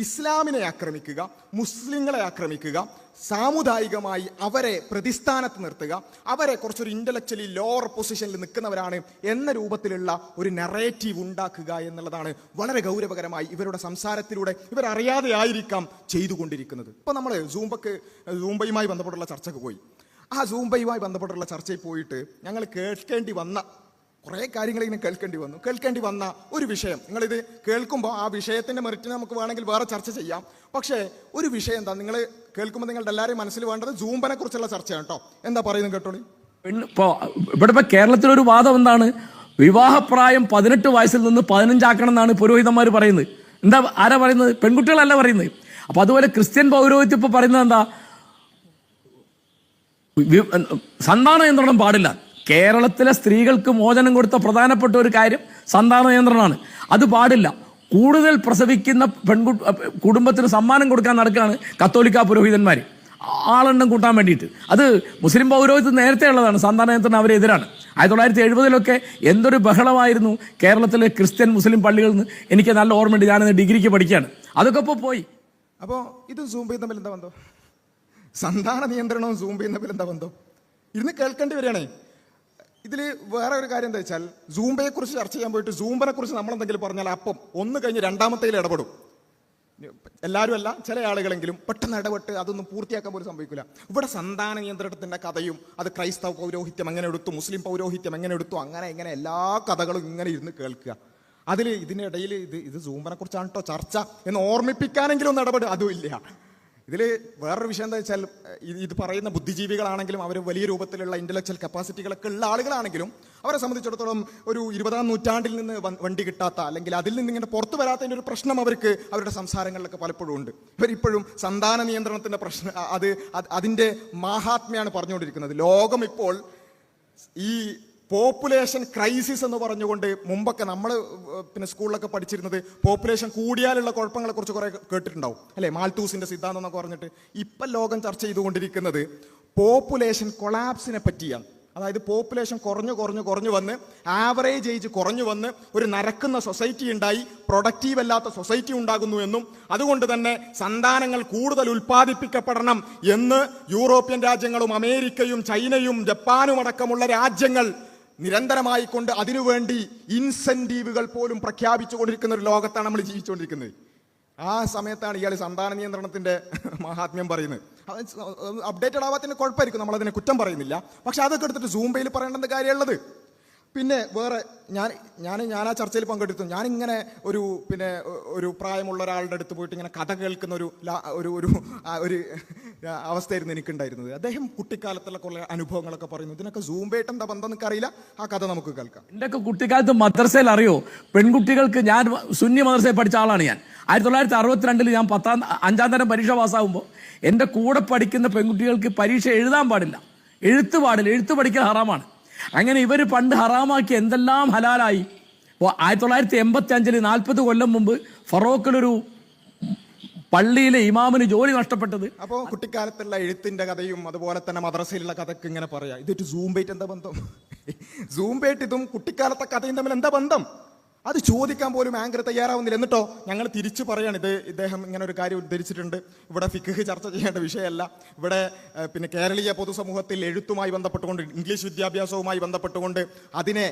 Speaker 1: ഇസ്ലാമിനെ ആക്രമിക്കുക, മുസ്ലിങ്ങളെ ആക്രമിക്കുക, സാമുദായികമായി അവരെ പ്രതിസ്ഥാനത്ത് നിർത്തുക, അവരെ കുറച്ചൊരു ഇന്റലക്ച്വലി ലോവർ പൊസിഷനിൽ നിൽക്കുന്നവരാണ് എന്ന രൂപത്തിലുള്ള ഒരു നറേറ്റീവ് ഉണ്ടാക്കുക എന്നുള്ളതാണ് വളരെ ഗൗരവകരമായി ഇവരുടെ സംസാരത്തിലൂടെ ഇവരറിയാതെ ആയിരിക്കാം ചെയ്തുകൊണ്ടിരിക്കുന്നത്. ഇപ്പൊ നമ്മൾ സൂംബയുമായി ബന്ധപ്പെട്ടുള്ള ചർച്ചയ്ക്ക് പോയി. ആ സൂംബയുമായി ബന്ധപ്പെട്ടുള്ള ചർച്ചയിൽ പോയിട്ട് ഞങ്ങൾ കേൾക്കേണ്ടി വന്ന കുറേ കാര്യങ്ങൾ ഇങ്ങനെ കേൾക്കേണ്ടി വന്ന ഒരു വിഷയം, നിങ്ങളിത് കേൾക്കുമ്പോൾ ആ വിഷയത്തിന്റെ മെറിറ്റിന് നമുക്ക് വേണമെങ്കിൽ വേറെ ചർച്ച ചെയ്യാം. പക്ഷേ ഒരു വിഷയം എന്താ, നിങ്ങൾ കേൾക്കുമ്പോൾ നിങ്ങളുടെ എല്ലാവരെയും മനസ്സിൽ വേണ്ടത് സൂംബനെ കുറിച്ചുള്ള ചർച്ചയാണ് കേട്ടോ. എന്താ പറയുന്നത് കേട്ടോളി.
Speaker 5: ഇവിടെ കേരളത്തിലൊരു വാദം എന്താണ്, വിവാഹപ്രായം 18 വയസ്സിൽ നിന്ന് 15 ആക്കണം എന്നാണ് പുരോഹിതന്മാർ പറയുന്നത്. എന്താ ആരാ പറയുന്നത്? പെൺകുട്ടികളല്ല പറയുന്നത്. അപ്പൊ അതുപോലെ ക്രിസ്ത്യൻ പൗരോഹിത്യം ഇപ്പൊ പറയുന്നത് എന്താ, സന്താന നിയന്ത്രണം പാടില്ല. കേരളത്തിലെ സ്ത്രീകൾക്ക് മോചനം കൊടുത്ത പ്രധാനപ്പെട്ട ഒരു കാര്യം സന്താന നിയന്ത്രണമാണ്. അത് പാടില്ല. കൂടുതൽ പ്രസവിക്കുന്ന കുടുംബത്തിന് സമ്മാനം കൊടുക്കാൻ നടക്കുകയാണ് കത്തോലിക്ക പുരോഹിതന്മാർ, ആളെണ്ണം കൂട്ടാൻ വേണ്ടിയിട്ട്. അത് മുസ്ലിം പൗരോഹിത്യം നേരത്തെ ഉള്ളതാണ്, സന്താന നിയന്ത്രണം അവരെതിരാണ്. 1970 എന്തൊരു ബഹളമായിരുന്നു കേരളത്തിലെ ക്രിസ്ത്യൻ മുസ്ലിം പള്ളികളിൽ നിന്ന്. എനിക്ക് നല്ല ഓർമ്മയുണ്ട്, ഞാനിന്ന് ഡിഗ്രിക്ക് പഠിക്കുകയാണ്. അതൊക്കെ ഇപ്പോൾ പോയി.
Speaker 1: അപ്പോൾ ഇതും സൂംബയും തമ്മിൽ എന്താ ബന്ധം? സന്താന നിയന്ത്രണവും സൂംബയും തമ്മിൽ എന്താ ബന്ധം? ഇരുന്ന് കേൾക്കേണ്ടി വരികയാണേ. ഇതിൽ വേറെ ഒരു കാര്യം എന്താ വെച്ചാൽ, സൂംബയെക്കുറിച്ച് ചർച്ച ചെയ്യാൻ പോയിട്ട് സൂംബനെ കുറിച്ച് നമ്മളെന്തെങ്കിലും പറഞ്ഞാൽ അപ്പം ഒന്ന് കഴിഞ്ഞ് രണ്ടാമത്തേൽ ഇടപെടും. എല്ലാവരും അല്ല, ചില ആളുകളെങ്കിലും പെട്ടെന്ന് ഇടപെട്ട് അതൊന്നും പൂർത്തിയാക്കാൻ പോലും സംഭവിക്കില്ല. ഇവിടെ സന്താന നിയന്ത്രണത്തിന്റെ കഥയും അത് ക്രൈസ്തവ പൗരോഹിത്യം എങ്ങനെ എടുത്തു, മുസ്ലിം പൗരോഹിത്യം എങ്ങനെ എടുത്തു, അങ്ങനെ ഇങ്ങനെ എല്ലാ കഥകളും ഇങ്ങനെ ഇരുന്ന് കേൾക്കുക. അതിൽ ഇതിനിടയിൽ ഇത് സൂംബനെ കുറിച്ചാണ് കേട്ടോ ചർച്ച എന്ന് ഓർമ്മിപ്പിക്കാനെങ്കിലും ഒന്ന് ഇടപെടുക, അതും ഇല്ല. ഇതിൽ വേറൊരു വിഷയം എന്താ വെച്ചാൽ, ഇത് പറയുന്ന ബുദ്ധിജീവികളാണെങ്കിലും അവർ വലിയ രൂപത്തിലുള്ള ഇന്റലക്ച്വൽ കപ്പാസിറ്റികളൊക്കെ ഉള്ള ആളുകളാണെങ്കിലും അവരെ സംബന്ധിച്ചിടത്തോളം ഒരു 20-ാം നൂറ്റാണ്ടിൽ നിന്ന് വണ്ടി കിട്ടാത്ത അല്ലെങ്കിൽ അതിൽ നിന്ന് ഇങ്ങനെ പുറത്തു വരാത്തതിൻ്റെ ഒരു പ്രശ്നം അവർക്ക് അവരുടെ സംസാരങ്ങളിലൊക്കെ പലപ്പോഴും ഉണ്ട്. ഇവരിപ്പോഴും സന്താന നിയന്ത്രണത്തിൻ്റെ പ്രശ്നം അതിൻ്റെ മാഹാത്മ്യമാണ് പറഞ്ഞുകൊണ്ടിരിക്കുന്നത്. ലോകം ഇപ്പോൾ ഈ പോപ്പുലേഷൻ ക്രൈസിസ് എന്ന് പറഞ്ഞുകൊണ്ട്, മുമ്പൊക്കെ നമ്മൾ പിന്നെ സ്കൂളിലൊക്കെ പഠിച്ചിരുന്നത് പോപ്പുലേഷൻ കൂടിയാലുള്ള കുഴപ്പങ്ങളെ കുറിച്ച് കുറെ കേട്ടിട്ടുണ്ടാവും അല്ലെ, മാൽത്തൂസിന്റെ സിദ്ധാന്തം എന്നൊക്കെ പറഞ്ഞിട്ട്. ഇപ്പം ലോകം ചർച്ച ചെയ്തുകൊണ്ടിരിക്കുന്നത് പോപ്പുലേഷൻ കൊളാപ്സിനെ പറ്റിയാണ്. അതായത് പോപ്പുലേഷൻ കുറഞ്ഞു വന്ന് ആവറേജ് ഏജ് കുറഞ്ഞു വന്ന് ഒരു നരക്കുന്ന സൊസൈറ്റി ഉണ്ടായി, പ്രൊഡക്റ്റീവ് അല്ലാത്ത സൊസൈറ്റി ഉണ്ടാകുന്നു എന്നും അതുകൊണ്ട് തന്നെ സന്താനങ്ങൾ കൂടുതൽ ഉൽപ്പാദിപ്പിക്കപ്പെടണം എന്ന് യൂറോപ്യൻ രാജ്യങ്ങളും അമേരിക്കയും ചൈനയും ജപ്പാനും അടക്കമുള്ള രാജ്യങ്ങൾ നിരന്തരമായി കൊണ്ട് അതിനുവേണ്ടി ഇൻസെന്റീവുകൾ പോലും പ്രഖ്യാപിച്ചുകൊണ്ടിരിക്കുന്ന ഒരു ലോകത്താണ് നമ്മൾ ജീവിച്ചുകൊണ്ടിരിക്കുന്നത്. ആ സമയത്താണ് ഇയാൾ സന്താന നിയന്ത്രണത്തിന്റെ മഹാത്മ്യം പറയുന്നത്. അപ്ഡേറ്റഡ് ആവാത്തതിന് കുഴപ്പമായിരിക്കും, നമ്മളതിനെ കുറ്റം പറയുന്നില്ല. പക്ഷെ അതൊക്കെ എടുത്തിട്ട് സൂംബയിൽ പറയേണ്ട കാര്യമുള്ളത്. പിന്നെ വേറെ ഞാൻ ആ ചർച്ചയിൽ പങ്കെടുത്തു. ഞാനിങ്ങനെ ഒരു പ്രായമുള്ള ഒരാളുടെ അടുത്ത് പോയിട്ട് ഇങ്ങനെ കഥ കേൾക്കുന്ന ഒരു അവസ്ഥയായിരുന്നു എനിക്കുണ്ടായിരുന്നത്. അദ്ദേഹം കുട്ടിക്കാലത്തുള്ള കുറേ അനുഭവങ്ങളൊക്കെ പറയുന്നു. ഇതിനൊക്കെ സൂംബയായിട്ട് എന്താ ബന്ധം എന്നൊക്കെ അറിയില്ല. ആ കഥ നമുക്ക് കേൾക്കാം.
Speaker 5: എൻ്റെയൊക്കെ കുട്ടിക്കാലത്ത് മദ്രസയിൽ അറിയോ, പെൺകുട്ടികൾക്ക്, ഞാൻ സുന്നി മദ്രസയിൽ പഠിച്ച ആളാണ്. ഞാൻ 1962 ഞാൻ 5ാം തരം പരീക്ഷ പാസ്സാകുമ്പോൾ എൻ്റെ കൂടെ പഠിക്കുന്ന പെൺകുട്ടികൾക്ക് പരീക്ഷ എഴുതാൻ പാടില്ല, എഴുത്ത് പഠിക്കാൻ ഹറാമാണ്. അങ്ങനെ ഇവർ പണ്ട് ഹറാമാക്കി എന്തെല്ലാം ഹലാലായി. 1985 40 കൊല്ലം മുമ്പ് ഫറോക്കിലൊരു പള്ളിയിലെ ഇമാമിന് ജോലി നഷ്ടപ്പെട്ടത്.
Speaker 1: അപ്പോൾ കുട്ടിക്കാലത്തുള്ള എഴുത്തിന്റെ കഥയും അതുപോലെ തന്നെ മദ്രസയിലുള്ള കഥയ്ക്ക് ഇങ്ങനെ പറയാം. ഇതൊരു സൂംബേറ്റ് എന്താ ബന്ധം? സൂംബേറ്റ് ഇതും കുട്ടിക്കാലത്തെ കഥയും തമ്മിൽ എന്താ ബന്ധം? അത് ചോദിക്കാൻ പോലും ആങ്കർ തയ്യാറാവുന്നില്ല. എന്നിട്ടോ ഞങ്ങൾ തിരിച്ചു പറയാണ്, ഇദ്ദേഹം ഇങ്ങനെ ഒരു കാര്യം ഉദ്ധരിച്ചിട്ടുണ്ട്, ഇവിടെ ഫിഖ് ചർച്ച ചെയ്യേണ്ട വിഷയമല്ല, ഇവിടെ പിന്നെ കേരളീയ പൊതുസമൂഹത്തിൽ എഴുത്തുമായി ബന്ധപ്പെട്ടുകൊണ്ട്, ഇംഗ്ലീഷ് വിദ്യാഭ്യാസവുമായി ബന്ധപ്പെട്ടുകൊണ്ട് അതിനെ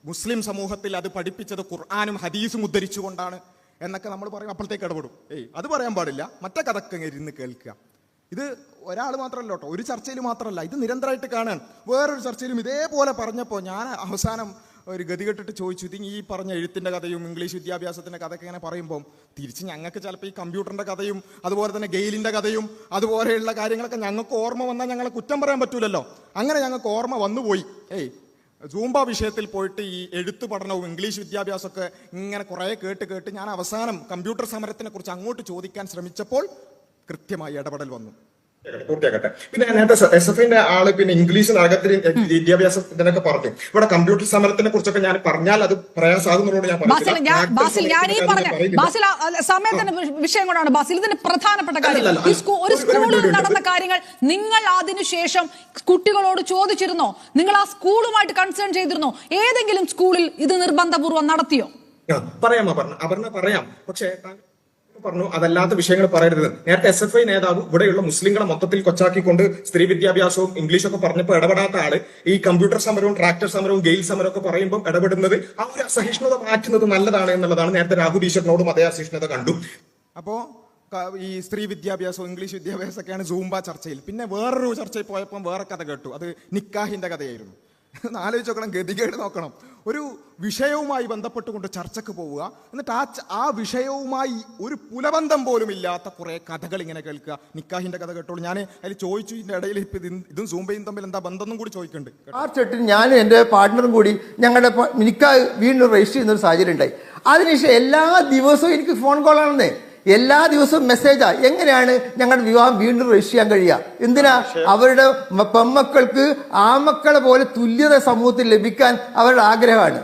Speaker 1: മുസ്ലിം സമൂഹത്തിൽ അത് പഠിപ്പിച്ചത് ഖുർആനും ഹദീസും ഉദ്ധരിച്ചുകൊണ്ടാണ് എന്നൊക്കെ നമ്മൾ പറയും. അപ്പോഴത്തേക്ക് ഇടപെടും. അത് പറയാൻ പാടില്ല, മറ്റേ കഥക്ക് ഇരുന്ന് കേൾക്കുക. ഇത് ഒരാൾ മാത്രമല്ല കേട്ടോ, ഒരു ചർച്ചയിൽ മാത്രമല്ല, ഇത് നിരന്തരമായിട്ട് കാണാൻ. വേറൊരു ചർച്ചയിലും ഇതേപോലെ പറഞ്ഞപ്പോൾ ഞാൻ അവസാനം ഒരു ഗതികെട്ടിട്ട് ചോദിച്ചു, ഇത് ഈ പറഞ്ഞ എഴുത്തിൻ്റെ കഥയും ഇംഗ്ലീഷ് വിദ്യാഭ്യാസത്തിൻ്റെ കഥയൊക്കെ ഇങ്ങനെ പറയുമ്പം തിരിച്ച് ഞങ്ങൾക്ക് ചിലപ്പോൾ ഈ കമ്പ്യൂട്ടറിൻ്റെ കഥയും അതുപോലെ തന്നെ ഗെയിലിൻ്റെ കഥയും അതുപോലെയുള്ള കാര്യങ്ങളൊക്കെ ഞങ്ങൾക്ക് ഓർമ്മ വന്നാൽ ഞങ്ങളെ കുറ്റം പറയാൻ പറ്റൂലല്ലോ. അങ്ങനെ ഞങ്ങൾക്ക് ഓർമ്മ വന്നുപോയി. സൂംബ വിഷയത്തിൽ പോയിട്ട് ഈ എഴുത്ത് പഠനവും ഇംഗ്ലീഷ് വിദ്യാഭ്യാസമൊക്കെ ഇങ്ങനെ കുറേ കേട്ട് ഞാൻ അവസാനം കമ്പ്യൂട്ടർ സമരത്തിനെ കുറിച്ച് അങ്ങോട്ട് ചോദിക്കാൻ ശ്രമിച്ചപ്പോൾ കൃത്യമായി ഇടപെടൽ വന്നു.
Speaker 7: പൂർത്തിയാക്കട്ടെ. പിന്നെ നേരത്തെ SFIന്റെ ആള് പിന്നെ ഇംഗ്ലീഷിനകത്തിന് വിദ്യാഭ്യാസത്തിനൊക്കെ പറഞ്ഞു. ഇവിടെ കമ്പ്യൂട്ടർ സമരത്തിനെ കുറിച്ചൊക്കെ ഞാൻ പറഞ്ഞാൽ അത് പ്രയാസമാകുന്നതോട് ഞാൻ
Speaker 6: സമയത്തിന്റെ വിഷയം കൊണ്ടാണ് ബാസിൽ ഇതിന് പ്രധാനപ്പെട്ട കാര്യം. ഒരു സ്കൂളിൽ നടന്ന കാര്യങ്ങൾ നിങ്ങൾ അതിനുശേഷം കുട്ടികളോട് ചോദിച്ചിരുന്നോ? നിങ്ങൾ ആ സ്കൂളുമായിട്ട് കൺസേൺ ചെയ്തിരുന്നോ? ഏതെങ്കിലും സ്കൂളിൽ ഇത് നിർബന്ധപൂർവ്വം നടത്തിയോ?
Speaker 7: പറയാം, പക്ഷേ പറഞ്ഞു അതല്ലാത്ത വിഷയങ്ങൾ പറയരുത്. നേരത്തെ SFI നേതാവ് ഇവിടെയുള്ള മുസ്ലിങ്ങളെ മൊത്തത്തിൽ കൊച്ചാക്കിക്കൊണ്ട് സ്ത്രീ വിദ്യാഭ്യാസവും ഇംഗ്ലീഷൊക്കെ പറഞ്ഞപ്പോൾ ഇടപെടാത്ത ആള് ഈ കമ്പ്യൂട്ടർ സമരവും ട്രാക്ടർ സമരവും ഗെയിൽ സമരവും ഒക്കെ പറയുമ്പോൾ ഇടപെടുന്നത് ആ ഒരു അസഹിഷ്ണുത മാറ്റുന്നത് നല്ലതാണ് എന്നുള്ളതാണ്. നേരത്തെ രാഹുൽ ഈശ്വറിനോടും അതേ അസഹിഷ്ണുത കണ്ടു.
Speaker 1: അപ്പോൾ ഈ സ്ത്രീ വിദ്യാഭ്യാസവും ഇംഗ്ലീഷ് വിദ്യാഭ്യാസമൊക്കെയാണ് സൂംബ ചർച്ചയിൽ. പിന്നെ വേറൊരു ചർച്ചയിൽ പോയപ്പോൾ വേറെ കഥ കേട്ടു. അത് നിക്കാഹിന്റെ കഥയായിരുന്നു. ആലോചിച്ച് നോക്കണം, ഗതികേട് നോക്കണം. ഒരു വിഷയവുമായി ബന്ധപ്പെട്ടുകൊണ്ട് ചർച്ചക്ക് പോവുക, എന്നിട്ട് ആ വിഷയവുമായി ഒരു പുലബന്ധം പോലും ഇല്ലാത്ത കുറെ കഥകൾ ഇങ്ങനെ കേൾക്കുക. നിക്കാഹിന്റെ കഥ കേട്ടോളൂ. ഞാൻ അതിൽ ചോദിച്ചു, ഇതിന്റെ ഇടയിൽ ഇതും സൂംബയും തമ്മിൽ എന്താ ബന്ധം എന്നും കൂടി ചോദിക്കുന്നുണ്ട്.
Speaker 8: മാർച്ച് 8 ഞാനും എൻ്റെ പാർട്ട്ണറും കൂടി ഞങ്ങളുടെ നിക്കാഹ് വീണ്ടും രജിസ്റ്റർ ചെയ്യുന്ന ഒരു സാഹചര്യം ഉണ്ടായി. അതിനുശേഷം എല്ലാ ദിവസവും എനിക്ക് ഫോൺ കോളാണെന്നേ, എല്ലാ ദിവസവും മെസ്സേജാ, എങ്ങനെയാണ് ഞങ്ങളുടെ വിവാഹം വീണ്ടും രജിസ്റ്റർ ചെയ്യാൻ കഴിയുക? എന്തിനാ? അവരുടെ പെമ്മക്കൾക്ക് ആമക്കളെ പോലെ തുല്യത സമൂഹത്തിൽ ലഭിക്കാൻ അവരുടെ ആഗ്രഹമാണ്.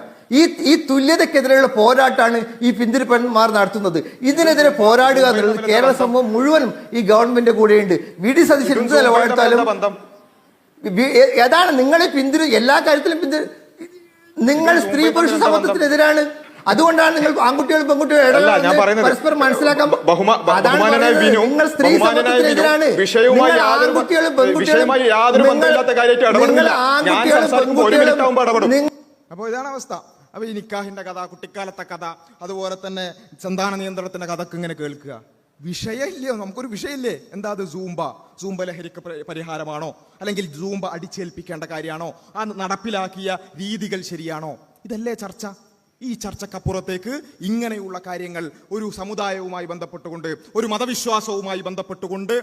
Speaker 8: ഈ തുല്യതക്കെതിരെയുള്ള പോരാട്ടമാണ് ഈ പിന്തിരിപ്പന്മാർ നടത്തുന്നത്. ഇതിനെതിരെ പോരാടുക എന്നുള്ളത് കേരള സമൂഹം മുഴുവനും ഈ ഗവൺമെന്റ് കൂടെയുണ്ട്. VD സതീശൻ എന്ത് നിലപാടെടുത്താലും ഏതാണ് നിങ്ങൾ എല്ലാ കാര്യത്തിലും നിങ്ങൾ സ്ത്രീ പുരുഷ സമത്വത്തിനെതിരാണ്. അതുകൊണ്ടാണ് നിങ്ങൾ ആൺകുട്ടികളും പെൺകുട്ടികളും
Speaker 1: ഞാൻ പറയുന്നത്
Speaker 8: പരസ്പരം മനസ്സിലാക്കാൻ
Speaker 1: ബഹുമാനനായ വിനു,
Speaker 8: നിങ്ങൾ സ്ത്രീ സമത്വത്തിനെതിരാണ്.
Speaker 1: വിഷയവുമായി യാതൊരു ബന്ധമില്ലാത്ത കാര്യമായിട്ട് ഇടപെടുന്നില്ല. ഞാൻ സംസാരിക്കുമ്പോൾ 1 മിനിറ്റ് ആകുമ്പോൾ ഇടപെടും. അപ്പോൾ ഇതാണ് അവസ്ഥ. അപ്പോൾ ഈ നിക്കാഹിന്റെ കഥ, കുട്ടിക്കാലത്തെ കഥ, അതുപോലെ തന്നെ സന്താന നിയന്ത്രണത്തിന്റെ കഥക്ക് ഇങ്ങനെ കേൾക്കുക. വിഷയമില്ലയോ? നമുക്കൊരു വിഷയമില്ലേ? എന്താ അത്? സൂംബ ലഹരിക്ക് പരിഹാരമാണോ? അല്ലെങ്കിൽ സൂംബ അടിച്ചേൽപ്പിക്കേണ്ട കാര്യമാണോ? ആ നടപ്പിലാക്കിയ രീതികൾ ശരിയാണോ? ഇതല്ലേ ചർച്ച. ഈ ചർച്ചക്കപ്പുറത്തേക്ക് ഇങ്ങനെയുള്ള കാര്യങ്ങൾ ഒരു സമുദായവുമായി ബന്ധപ്പെട്ടുകൊണ്ട്, ഒരു മതവിശ്വാസവുമായി ബന്ധപ്പെട്ടുകൊണ്ട്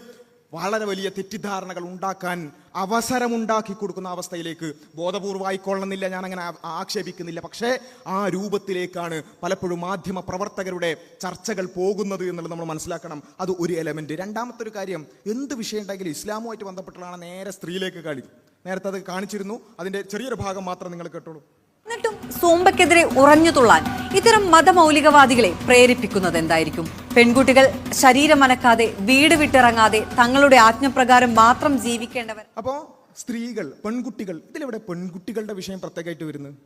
Speaker 1: വളരെ വലിയ തെറ്റിദ്ധാരണകൾ ഉണ്ടാക്കാൻ അവസരമുണ്ടാക്കി കൊടുക്കുന്ന അവസ്ഥയിലേക്ക് ബോധപൂർവമായിക്കൊള്ളണമെന്നില്ല, ഞാൻ അങ്ങനെ ആക്ഷേപിക്കുന്നില്ല. പക്ഷേ ആ രൂപത്തിലേക്കാണ് പലപ്പോഴും മാധ്യമ പ്രവർത്തകരുടെ ചർച്ചകൾ പോകുന്നത് എന്നുള്ളത് നമ്മൾ മനസ്സിലാക്കണം. അത് ഒരു എലമെന്റ്. രണ്ടാമത്തെ ഒരു കാര്യം, എന്ത് വിഷയം ഉണ്ടെങ്കിലും ഇസ്ലാമുമായിട്ട് ബന്ധപ്പെട്ടുള്ളതാണ് നേരെ സ്ത്രീയിലേക്ക് കളി. നേരത്തെ അത് കാണിച്ചിരുന്നു. അതിന്റെ ചെറിയൊരു ഭാഗം മാത്രം നിങ്ങൾ കേട്ടോളൂ.
Speaker 9: എന്നിട്ടും സൂംബയ്ക്കെതിരെ ഉറഞ്ഞുതുള്ളാൻ ഇത്തരം മതമൗലികവാദികളെ പ്രേരിപ്പിക്കുന്നത് എന്തായിരിക്കും? പെൺകുട്ടികൾ ശരീരം അനക്കാതെ, വീട് വിട്ടിറങ്ങാതെ, തങ്ങളുടെ ആജ്ഞപ്രകാരം മാത്രം ജീവിക്കേണ്ടവർ.
Speaker 1: അപ്പോ സ്ത്രീകൾ, പെൺകുട്ടികൾ, ഇതിലെവിടെ പെൺകുട്ടികളുടെ വിഷയം പ്രത്യേകമായിട്ട് വരുന്നത്?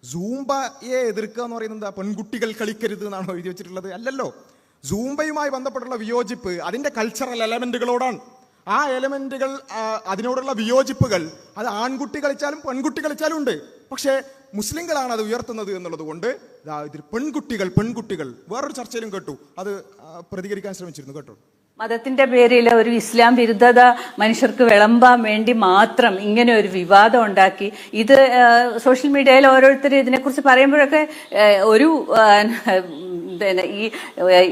Speaker 1: സൂംബയെ എതിർക്കുക എന്ന് പറയുന്നത് പെൺകുട്ടികൾ കളിക്കരുത് എന്നാണോ എഴുതി വെച്ചിട്ടുള്ളത്? അല്ലല്ലോ. സൂംബയുമായി ബന്ധപ്പെട്ടുള്ള വിയോജിപ്പ് അതിന്റെ കൾച്ചറൽ എലമെന്റുകളോടാണ്. ആ എലമെന്റുകൾ, അതിനോടുള്ള വിയോജിപ്പുകൾ അത് ആൺകുട്ടി കളിച്ചാലും പെൺകുട്ടി കളിച്ചാലും ഉണ്ട്. പക്ഷേ മുസ്ലിങ്ങളാണ് അത് ഉയർത്തുന്നത് എന്നുള്ളത് കൊണ്ട് ഇതിൽ പെൺകുട്ടികൾ വേറൊരു ചർച്ചയിലും കേട്ടു, അത് പ്രതികരിക്കാൻ ശ്രമിച്ചിരുന്നു. കേട്ടോ,
Speaker 10: മതത്തിന്റെ പേരിൽ ഒരു ഇസ്ലാം വിരുദ്ധത മനുഷ്യർക്ക് വിളമ്പാൻ വേണ്ടി മാത്രം ഇങ്ങനെ ഒരു വിവാദം ഉണ്ടാക്കി. ഇത് സോഷ്യൽ മീഡിയയിൽ ഓരോരുത്തർ ഇതിനെക്കുറിച്ച് പറയുമ്പോഴൊക്കെ ഒരു ഈ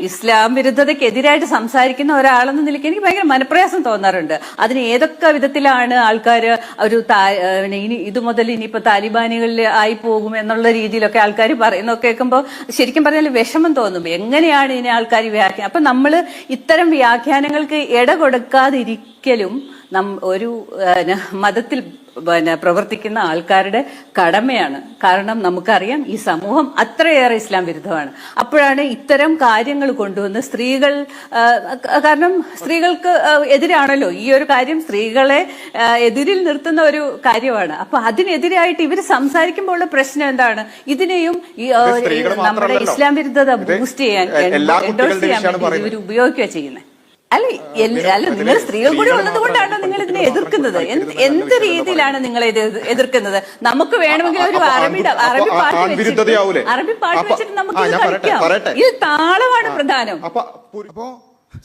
Speaker 10: ഇസ്ലാം വിരുദ്ധതയ്ക്കെതിരായിട്ട് സംസാരിക്കുന്ന ഒരാളെന്ന നിലയ്ക്ക് എനിക്ക് ഭയങ്കര മനപ്രയാസം തോന്നാറുണ്ട്. അതിന് ഏതൊക്കെ വിധത്തിലാണ് ആൾക്കാർ ഒരു ഇത് മുതൽ ഇനിയിപ്പോ താലിബാനികളിൽ ആയി പോകും എന്നുള്ള രീതിയിലൊക്കെ ആൾക്കാർ പറയുന്നതൊക്കെ കേൾക്കുമ്പോൾ ശരിക്കും പറഞ്ഞാൽ വിഷമം തോന്നും. എങ്ങനെയാണ് ഇതിനെ ആൾക്കാർ വ്യാഖ്യാനം? അപ്പൊ നമ്മൾ ഇത്തരം വ്യാഖ്യാനങ്ങൾക്ക് ഇട കൊടുക്കാതിരിക്കലും ഒരു മതത്തിൽ പ്രവർത്തിക്കുന്ന ആൾക്കാരുടെ കടമയാണ്. കാരണം നമുക്കറിയാം ഈ സമൂഹം അത്രയേറെ ഇസ്ലാം വിരുദ്ധമാണ്. അപ്പോഴാണ് ഇത്തരം കാര്യങ്ങൾ കൊണ്ടുവന്ന് സ്ത്രീകൾ, കാരണം സ്ത്രീകൾക്ക് എതിരാണല്ലോ ഈ ഒരു കാര്യം, സ്ത്രീകളെ എതിരിൽ നിർത്തുന്ന ഒരു കാര്യമാണ്. അപ്പൊ അതിനെതിരായിട്ട് ഇവർ സംസാരിക്കുമ്പോൾ ഉള്ള പ്രശ്നം എന്താണ്? ഇതിനെയും നമ്മുടെ ഇസ്ലാം വിരുദ്ധത ബൂസ്റ്റ് ചെയ്യാൻ, എൻഡോഴ്സ് ചെയ്യാൻ വേണ്ടി ഇവർ ഉപയോഗിക്കുക ചെയ്യുന്നത്. അല്ല നിങ്ങൾ സ്ത്രീകൾ കൂടി ഉള്ളത് കൊണ്ടാണോ നിങ്ങൾ ഇതിനെ എതിർക്കുന്നത്? എന്ത് രീതിയിലാണ് നിങ്ങൾ എതിർക്കുന്നത്? നമുക്ക് വേണമെങ്കിൽ ഒരു അറബി പാട്ട് വെച്ചിട്ട് നമുക്ക് ഇത് കളിക്കാം. ഇത് താളമാണ് പ്രധാനം.
Speaker 1: അപ്പോ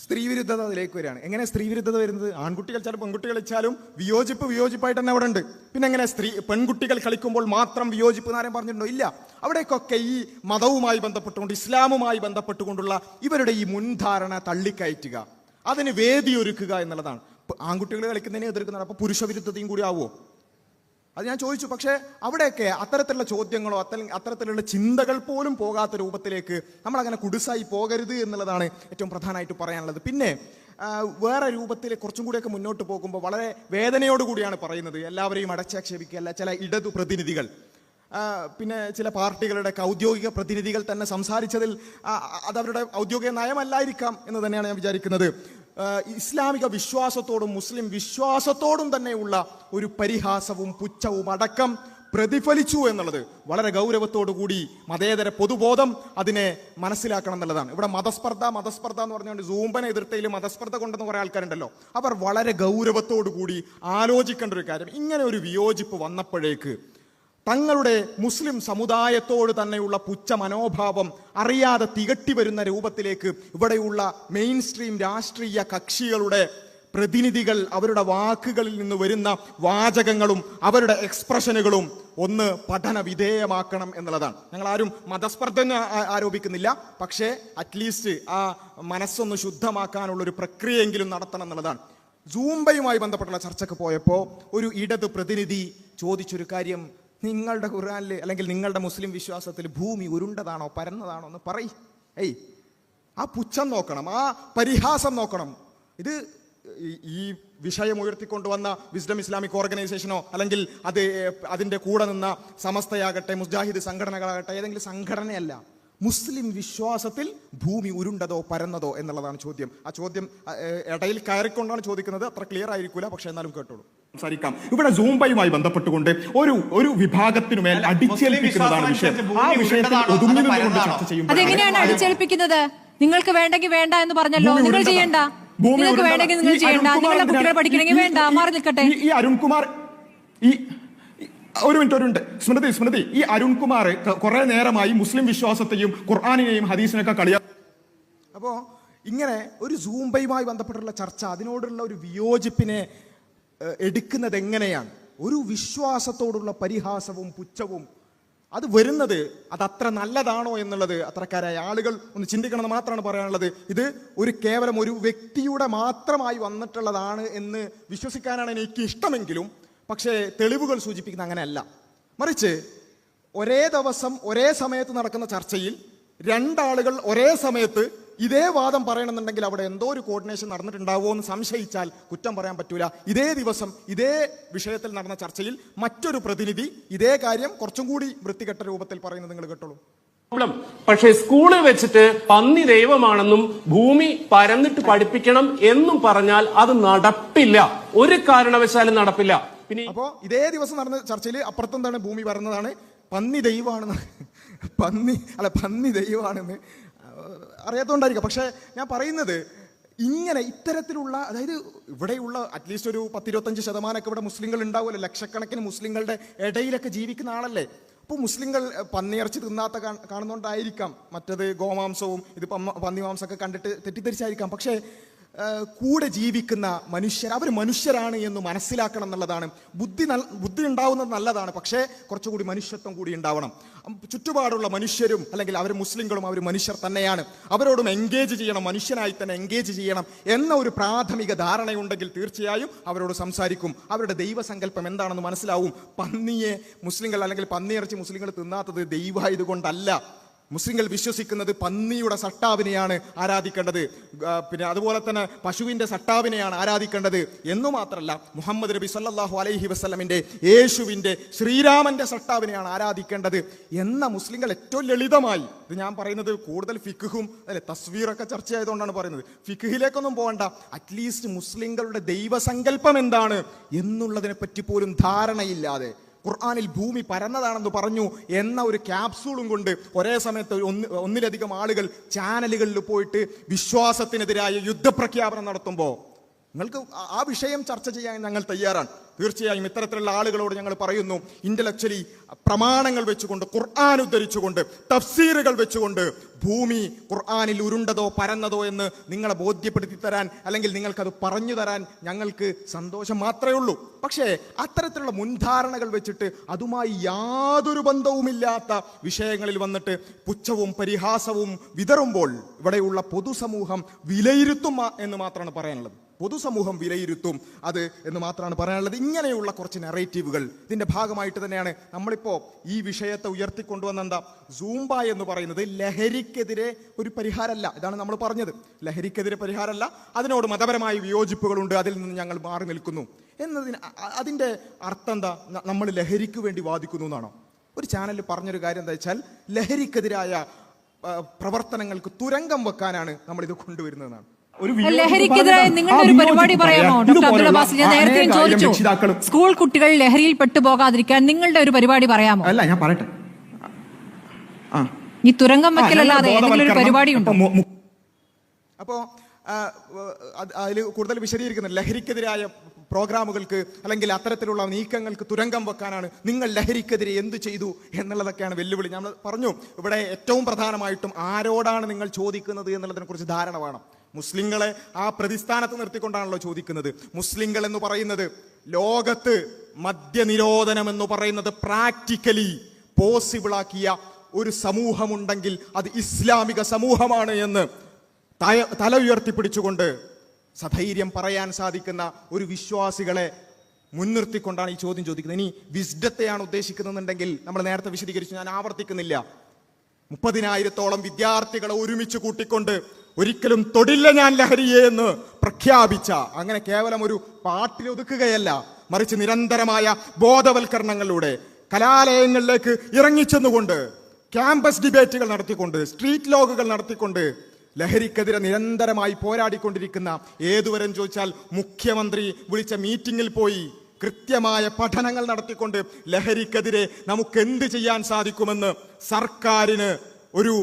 Speaker 1: സ്ത്രീ വിരുദ്ധത അതിലേക്ക് വരികയാണ്. എങ്ങനെ സ്ത്രീ വിരുദ്ധത വരുന്നത്? ആൺകുട്ടി കളിച്ചാലും പെൺകുട്ടി കളിച്ചാലും വിയോജിപ്പായിട്ട് തന്നെ അവിടെ ഉണ്ട്. പിന്നെ എങ്ങനെ പെൺകുട്ടികൾ കളിക്കുമ്പോൾ മാത്രം വിയോജിപ്പ് എന്നാരും പറഞ്ഞിട്ടുണ്ടോ? ഇല്ല. അവിടേക്കൊക്കെ ഈ മതവുമായി ബന്ധപ്പെട്ടുകൊണ്ട്, ഇസ്ലാമുമായി ബന്ധപ്പെട്ടുകൊണ്ടുള്ള ഇവരുടെ ഈ മുൻധാരണ തള്ളിക്കയറ്റുക, അതിന് വേദിയൊരുക്കുക എന്നുള്ളതാണ്. ആൺകുട്ടികൾ കളിക്കുന്നതിനെ എതിർക്കുന്നതാണ്. അപ്പൊ പുരുഷവിരുദ്ധതയും കൂടി ആവുമോ? അത് ഞാൻ ചോദിച്ചു. പക്ഷേ അവിടെയൊക്കെ അത്തരത്തിലുള്ള ചോദ്യങ്ങളോ അത്തരത്തിലുള്ള ചിന്തകൾ പോലും പോകാത്ത രൂപത്തിലേക്ക് നമ്മളങ്ങനെ കുടുസായി പോകരുത് എന്നുള്ളതാണ് ഏറ്റവും പ്രധാനമായിട്ട് പറയാനുള്ളത്. പിന്നെ വേറെ രൂപത്തിൽ കുറച്ചും കൂടിയൊക്കെ മുന്നോട്ട് പോകുമ്പോൾ വളരെ വേദനയോടുകൂടിയാണ് പറയുന്നത്. എല്ലാവരെയും അടച്ചാക്ഷേപിക്കുകയല്ല. ചില ഇടതു പ്രതിനിധികൾ, പിന്നെ ചില പാർട്ടികളുടെ ഔദ്യോഗിക പ്രതിനിധികൾ തന്നെ സംസാരിച്ചതിൽ അതവരുടെ ഔദ്യോഗിക നയമല്ലായിരിക്കാം എന്ന് തന്നെയാണ് ഞാൻ വിചാരിക്കുന്നത്. ഇസ്ലാമിക വിശ്വാസത്തോടും മുസ്ലിം വിശ്വാസത്തോടും തന്നെയുള്ള ഒരു പരിഹാസവും പുച്ഛവും അടക്കം പ്രതിഫലിച്ചു എന്നുള്ളത് വളരെ ഗൗരവത്തോടുകൂടി മതേതര പൊതുബോധം അതിനെ മനസ്സിലാക്കണം എന്നുള്ളതാണ്. ഇവിടെ മതസ്പർദ്ധ എന്ന് പറഞ്ഞുകൊണ്ട് സൂംബനെ എതിർത്തയിൽ മതസ്പർദ്ധ കൊണ്ടെന്ന് കുറേ ആൾക്കാരുണ്ടല്ലോ. അവർ വളരെ ഗൗരവത്തോടുകൂടി ആലോചിക്കേണ്ട ഒരു കാര്യം, ഇങ്ങനെ ഒരു വിയോജിപ്പ് വന്നപ്പോഴേക്ക് തങ്ങളുടെ മുസ്ലിം സമുദായത്തോട് തന്നെയുള്ള പുച്ഛ മനോഭാവം അറിയാതെ തികട്ടി വരുന്ന രൂപത്തിലേക്ക് ഇവിടെയുള്ള മെയിൻ സ്ട്രീം രാഷ്ട്രീയ കക്ഷികളുടെ പ്രതിനിധികൾ അവരുടെ വാക്കുകളിൽ നിന്ന് വരുന്ന വാചകങ്ങളും അവരുടെ എക്സ്പ്രഷനുകളും ഒന്ന് പഠന വിധേയമാക്കണം എന്നുള്ളതാണ്. ഞങ്ങൾ ആരും മതസ്പർദ്ധ ആരോപിക്കുന്നില്ല. പക്ഷേ അറ്റ്ലീസ്റ്റ് ആ മനസ്സൊന്ന് ശുദ്ധമാക്കാനുള്ളൊരു പ്രക്രിയയെങ്കിലും നടത്തണം എന്നുള്ളതാണ്. സൂംബയുമായി ബന്ധപ്പെട്ടുള്ള ചർച്ചയ്ക്ക് പോയപ്പോൾ ഒരു ഇടത് പ്രതിനിധി ചോദിച്ചൊരു കാര്യം, നിങ്ങളുടെ ഖുർആനിൽ അല്ലെങ്കിൽ നിങ്ങളുടെ മുസ്ലിം വിശ്വാസത്തിൽ ഭൂമി ഉരുണ്ടതാണോ പരന്നതാണോ എന്ന് പറയ്. ആ പുച്ഛം നോക്കണം, ആ പരിഹാസം നോക്കണം. ഇത് ഈ വിഷയം ഉയർത്തിക്കൊണ്ടുവന്ന വിസ്ഡം ഇസ്ലാമിക് ഓർഗനൈസേഷനോ അല്ലെങ്കിൽ അതിൻ്റെ കൂടെ നിന്ന സമസ്തയാകട്ടെ, മുജാഹിദ് സംഘടനകളാകട്ടെ, ഏതെങ്കിലും സംഘടനയല്ല. മുസ്ലിം വിശ്വാസത്തിൽ ഭൂമി ഉരുണ്ടതോ പരന്നതോ എന്നുള്ളതാണ് ചോദ്യം. ആ ചോദ്യം ഇടയിൽ കയറിക്കൊണ്ടാണ് ചോദിക്കുന്നത്. അത്ര ക്ലിയർ ആയിരിക്കില്ല, പക്ഷെ എന്നാലും കേട്ടോളൂ. സംസാരിക്കാം. ഇവിടെ സൂംബയുമായി ബന്ധപ്പെട്ടുകൊണ്ട് ഒരു വിഭാഗത്തിനുമേൽ അടിച്ചേൽപ്പിക്കുന്നതാണ് വിഷയം. ആ വിഷയത്തിൽ ഒതുങ്ങി നിന്നുകൊണ്ട് ചർച്ച ചെയ്യുമ്പോൾ
Speaker 6: അതെങ്ങനെയാണ് അടിച്ചേൽപ്പിക്കുന്നത്? നിങ്ങൾക്ക് വേണ്ടെങ്കിൽ വേണ്ട എന്ന് പറഞ്ഞല്ലോ, നിങ്ങൾ ചെയ്യണ്ട. നിങ്ങൾക്ക് വേണമെങ്കിൽ നിങ്ങൾ ചെയ്യണ്ട, നിങ്ങളുടെ കുട്ടികൾ പഠിക്കണമെങ്കിൽ വേണ്ട, മാറി നിൽക്കട്ടെ.
Speaker 1: ഈ അരുൺകുമാർ ഒരു മിനിറ്റ് സ്മൃതി ഈ അരുൺകുമാർ കുറെ നേരമായി മുസ്ലിം വിശ്വാസത്തെയും ഖുർആാനിനെയും ഹദീസിനൊക്കെ കളിയാ. അപ്പോ ഇങ്ങനെ ഒരു സൂംബയുമായി ബന്ധപ്പെട്ടുള്ള ചർച്ച, അതിനോടുള്ള ഒരു വിയോജിപ്പിനെ എടുക്കുന്നത് എങ്ങനെയാണ്? ഒരു വിശ്വാസത്തോടുള്ള പരിഹാസവും പുച്ഛവും അത് വരുന്നത് അത് അത്ര നല്ലതാണോ എന്നുള്ളത് അത്രക്കാരായ ആളുകൾ ഒന്ന് ചിന്തിക്കണമെന്ന് മാത്രമാണ് പറയാനുള്ളത്. ഇത് കേവലം ഒരു വ്യക്തിയുടെ മാത്രമായി വന്നിട്ടുള്ളതാണ് എന്ന് വിശ്വസിക്കാനാണ് എനിക്ക് ഇഷ്ടമെങ്കിലും, പക്ഷേ തെളിവുകൾ സൂചിപ്പിക്കുന്ന അങ്ങനെയല്ല. മറിച്ച് ഒരേ ദിവസം ഒരേ സമയത്ത് നടക്കുന്ന ചർച്ചയിൽ രണ്ടാളുകൾ ഒരേ സമയത്ത് ഇതേ വാദം പറയണമെന്നുണ്ടെങ്കിൽ അവിടെ എന്തോ ഒരു കോർഡിനേഷൻ നടന്നിട്ടുണ്ടാവുമോ എന്ന് സംശയിച്ചാൽ കുറ്റം പറയാൻ പറ്റൂല. ഇതേ ദിവസം ഇതേ വിഷയത്തിൽ നടന്ന ചർച്ചയിൽ മറ്റൊരു പ്രതിനിധി ഇതേ കാര്യം കുറച്ചും കൂടി വൃത്തികെട്ട രൂപത്തിൽ പറയുന്നത് നിങ്ങൾ കേട്ടോളൂ.
Speaker 11: പക്ഷേ സ്കൂളിൽ വെച്ചിട്ട് പന്നി ദൈവമാണെന്നും ഭൂമി പരന്നിട്ട് പഠിപ്പിക്കണം എന്നും പറഞ്ഞാൽ അത് നടപ്പില്ല, ഒരു കാരണവശാലും നടപ്പില്ല. പിന്നെ
Speaker 1: അപ്പോ ഇതേ ദിവസം നടന്ന ചർച്ചയിൽ അപ്പുറത്തെന്താണ് ഭൂമി പറയുന്നതാണ് പന്നി ദൈവമാണെന്ന്, പന്നി ദൈവമാണെന്ന് അറിയാത്തതുകൊണ്ടായിരിക്കും. പക്ഷെ ഞാൻ പറയുന്നത് ഇങ്ങനെ ഇത്തരത്തിലുള്ള, അതായത് ഇവിടെയുള്ള അറ്റ്ലീസ്റ്റ് ഒരു 10-25% ഇവിടെ മുസ്ലിങ്ങൾ ഉണ്ടാവുമല്ലോ, ലക്ഷക്കണക്കിന് മുസ്ലിങ്ങളുടെ ഇടയിലൊക്കെ ജീവിക്കുന്ന ആളല്ലേ. അപ്പോൾ മുസ്ലിങ്ങൾ പന്നിയിറച്ചി തിന്നാത്ത കാണുന്നതുകൊണ്ടായിരിക്കാം മറ്റത് ഗോമാംസവും ഇത് പന്നിമാംസമൊക്കെ കണ്ടിട്ട് തെറ്റിദ്ധരിച്ചായിരിക്കാം. പക്ഷേ കൂടെ ജീവിക്കുന്ന മനുഷ്യർ, അവർ മനുഷ്യരാണ് എന്ന് മനസ്സിലാക്കണം എന്നുള്ളതാണ്. ബുദ്ധി ഉണ്ടാവുന്നത് നല്ലതാണ്, പക്ഷേ കുറച്ചുകൂടി മനുഷ്യത്വം കൂടി ഉണ്ടാവണം. ചുറ്റുപാടുള്ള മനുഷ്യരും അല്ലെങ്കിൽ അവർ മുസ്ലിങ്ങളും അവർ മനുഷ്യർ തന്നെയാണ്, അവരോടും എൻഗേജ് ചെയ്യണം, മനുഷ്യനായി തന്നെ എൻഗേജ് ചെയ്യണം എന്ന ഒരു പ്രാഥമിക ധാരണയുണ്ടെങ്കിൽ തീർച്ചയായും അവരോട് സംസാരിക്കും. അവരുടെ ദൈവസങ്കല്പം എന്താണെന്ന് മനസ്സിലാവും. പന്നിയെ മുസ്ലിങ്ങൾ അല്ലെങ്കിൽ പന്നിയിറച്ചി മുസ്ലിങ്ങൾ തിന്നാത്തത് ദൈവമായതുകൊണ്ടല്ല. മുസ്ലിങ്ങൾ വിശ്വസിക്കുന്നത് പന്നിയുടെ സട്ടാവിനെയാണ് ആരാധിക്കേണ്ടത്, പിന്നെ അതുപോലെ തന്നെ പശുവിൻ്റെ സട്ടാവിനെയാണ് ആരാധിക്കേണ്ടത് എന്നു മാത്രമല്ല, മുഹമ്മദ് നബി സല്ലല്ലാഹു അലൈഹി വസല്ലമിൻ്റെ, യേശുവിൻ്റെ, ശ്രീരാമൻ്റെ സട്ടാവിനെയാണ് ആരാധിക്കേണ്ടത് എന്ന മുസ്ലിങ്ങൾ ഏറ്റവും ലളിതമായി, ഇത് ഞാൻ പറയുന്നത് കൂടുതൽ ഫിഖും അല്ലെ തസ്വീറൊക്കെ ചർച്ച ചെയ്തുകൊണ്ടാണ് പറയുന്നത്, ഫിഖിലേക്കൊന്നും പോകണ്ട, അറ്റ്ലീസ്റ്റ് മുസ്ലിങ്ങളുടെ ദൈവസങ്കല്പം എന്താണ് എന്നുള്ളതിനെ പറ്റി പോലും ധാരണയില്ലാതെ ഖുർആനിൽ ഭൂമി പരന്നതാണെന്ന് പറഞ്ഞു എന്ന ഒരു ക്യാപ്സൂളും കൊണ്ട് ഒരേ സമയത്ത് ഒന്നിലധികം ആളുകൾ ചാനലുകളിൽ പോയിട്ട് വിശ്വാസത്തിനെതിരായ യുദ്ധപ്രഖ്യാപനം നടത്തുമ്പോൾ നിങ്ങൾക്ക് ആ വിഷയം ചർച്ച ചെയ്യാൻ ഞങ്ങൾ തയ്യാറാണ്. തീർച്ചയായും ഇത്തരത്തിലുള്ള ആളുകളോട് ഞങ്ങൾ പറയുന്നു, ഇന്റലക്ച്വലി പ്രമാണങ്ങൾ വെച്ചുകൊണ്ട്, ഖുർആൻ ഉദ്ധരിച്ചുകൊണ്ട്, തഫ്സീറുകൾ വെച്ചുകൊണ്ട് ഭൂമി ഖുർആനിൽ ഉരുണ്ടതോ പരന്നതോ എന്ന് നിങ്ങളെ ബോധ്യപ്പെടുത്തി തരാൻ അല്ലെങ്കിൽ നിങ്ങൾക്കത് പറഞ്ഞു തരാൻ ഞങ്ങൾക്ക് സന്തോഷം മാത്രമേ ഉള്ളൂ. പക്ഷേ അത്തരത്തിലുള്ള മുൻധാരണകൾ വെച്ചിട്ട് അതുമായി യാതൊരു ബന്ധവുമില്ലാത്ത വിഷയങ്ങളിൽ വന്നിട്ട് പുച്ഛവും പരിഹാസവും വിതറുമ്പോൾ ഇവിടെയുള്ള പൊതുസമൂഹം വിലയിരുത്തും എന്ന് മാത്രമാണ് പറയാനുള്ളത്. പൊതുസമൂഹം വിലയിരുത്തും അത് എന്ന് മാത്രമാണ് പറയാനുള്ളത്. ഇങ്ങനെയുള്ള കുറച്ച് നെറേറ്റീവുകൾ ഇതിൻ്റെ ഭാഗമായിട്ട് തന്നെയാണ് നമ്മളിപ്പോൾ ഈ വിഷയത്തെ ഉയർത്തിക്കൊണ്ടുവന്ന എന്താ, സൂംബ എന്ന് പറയുന്നത് ലഹരിക്കെതിരെ ഒരു പരിഹാരമല്ല. ഇതാണ് നമ്മൾ പറഞ്ഞത്, ലഹരിക്കെതിരെ പരിഹാരമല്ല, അതിനോട് മതപരമായ വിയോജിപ്പുകളുണ്ട്, അതിൽ നിന്ന് ഞങ്ങൾ മാറി നിൽക്കുന്നു എന്നതിന് അതിൻ്റെ അർത്ഥം എന്താ, നമ്മൾ ലഹരിക്ക് വേണ്ടി വാദിക്കുന്നു എന്നാണോ? ഒരു ചാനലിൽ പറഞ്ഞൊരു കാര്യം എന്താ വെച്ചാൽ, ലഹരിക്കെതിരായ പ്രവർത്തനങ്ങൾക്ക് തുരങ്കം വെക്കാനാണ് നമ്മളിത് കൊണ്ടുവരുന്നതെന്നാണ്.
Speaker 6: ലഹരിക്കെതിരായ നിങ്ങളുടെ ഒരു പരിപാടി പറയാമോ ഡോക്ടർ അബ്ദുൽ ബാസിൽ? ഞാൻ നേരത്തെയും ചോദിച്ചു, സ്കൂൾ കുട്ടികൾ ലഹരിയിൽ പെട്ടുപോകാതിരിക്കാൻ നിങ്ങളുടെ ഒരു പരിപാടി പറയാമോ?
Speaker 1: അല്ല, ഞാൻ പറയട്ടെ,
Speaker 6: ഈ തുരങ്കം വെക്കലല്ലാതെ ഏതെങ്കിലും ഒരു പരിപാടി ഉണ്ടോ?
Speaker 1: അപ്പോ അതിൽ കൂടുതൽ വിശദീകരിക്കുന്നത് ലഹരിക്കെതിരായ പ്രോഗ്രാമുകൾക്ക് അല്ലെങ്കിൽ അത്തരത്തിലുള്ള നീക്കങ്ങൾക്ക് തുരങ്കം വെക്കാനാണ് നിങ്ങൾ ലഹരിക്കെതിരെ എന്ത് ചെയ്തു എന്നുള്ളതൊക്കെയാണ് വെല്ലുവിളി. നമ്മൾ പറഞ്ഞു ഇവിടെ ഏറ്റവും പ്രധാനമായിട്ടും ആരോടാണ് നിങ്ങൾ ചോദിക്കുന്നത് എന്നുള്ളതിനെ കുറിച്ച് ധാരണ വേണം. മുസ്ലിങ്ങളെ ആ പ്രതിസ്ഥാനത്ത് നിർത്തിക്കൊണ്ടാണല്ലോ ചോദിക്കുന്നത്. മുസ്ലിങ്ങൾ എന്ന് പറയുന്നത് ലോകത്ത് മദ്യനിരോധനം എന്ന് പറയുന്നത് പ്രാക്ടിക്കലി പോസിബിളാക്കിയ ഒരു സമൂഹമുണ്ടെങ്കിൽ അത് ഇസ്ലാമിക സമൂഹമാണ് എന്ന് തല ഉയർത്തിപ്പിടിച്ചുകൊണ്ട് സധൈര്യം പറയാൻ സാധിക്കുന്ന ഒരു വിശ്വാസികളെ മുൻനിർത്തിക്കൊണ്ടാണ് ഈ ചോദ്യം ചോദിക്കുന്നത്. ഇനി വിസ്ഡത്തെയാണ് ഉദ്ദേശിക്കുന്നതെന്നുണ്ടെങ്കിൽ നമ്മൾ നേരത്തെ വിശദീകരിച്ചു, ഞാൻ ആവർത്തിക്കുന്നില്ല. 30,000-ഓളം വിദ്യാർത്ഥികളെ ഒരുമിച്ച് കൂട്ടിക്കൊണ്ട് ഒരിക്കലും തൊടില്ല ഞാൻ ലഹരിയെ എന്ന് പ്രഖ്യാപിച്ച, അങ്ങനെ കേവലം ഒരു പാട്ടിൽ ഒതുക്കുകയല്ല, മറിച്ച് നിരന്തരമായ ബോധവൽക്കരണങ്ങളിലൂടെ കലാലയങ്ങളിലേക്ക് ഇറങ്ങിച്ചെന്നുകൊണ്ട്, ക്യാമ്പസ് ഡിബേറ്റുകൾ നടത്തിക്കൊണ്ട്, സ്ട്രീറ്റ് ലോഗുകൾ നടത്തിക്കൊണ്ട് ലഹരിക്കെതിരെ നിരന്തരമായി പോരാടിക്കൊണ്ടിരിക്കുന്ന, ഏതുവരെ ചോദിച്ചാൽ മുഖ്യമന്ത്രി വിളിച്ച മീറ്റിംഗിൽ പോയി കൃത്യമായ പഠനങ്ങൾ നടത്തിക്കൊണ്ട് ലഹരിക്കെതിരെ നമുക്ക് എന്ത് ചെയ്യാൻ സാധിക്കുമെന്ന് സർക്കാരിന് ഒരു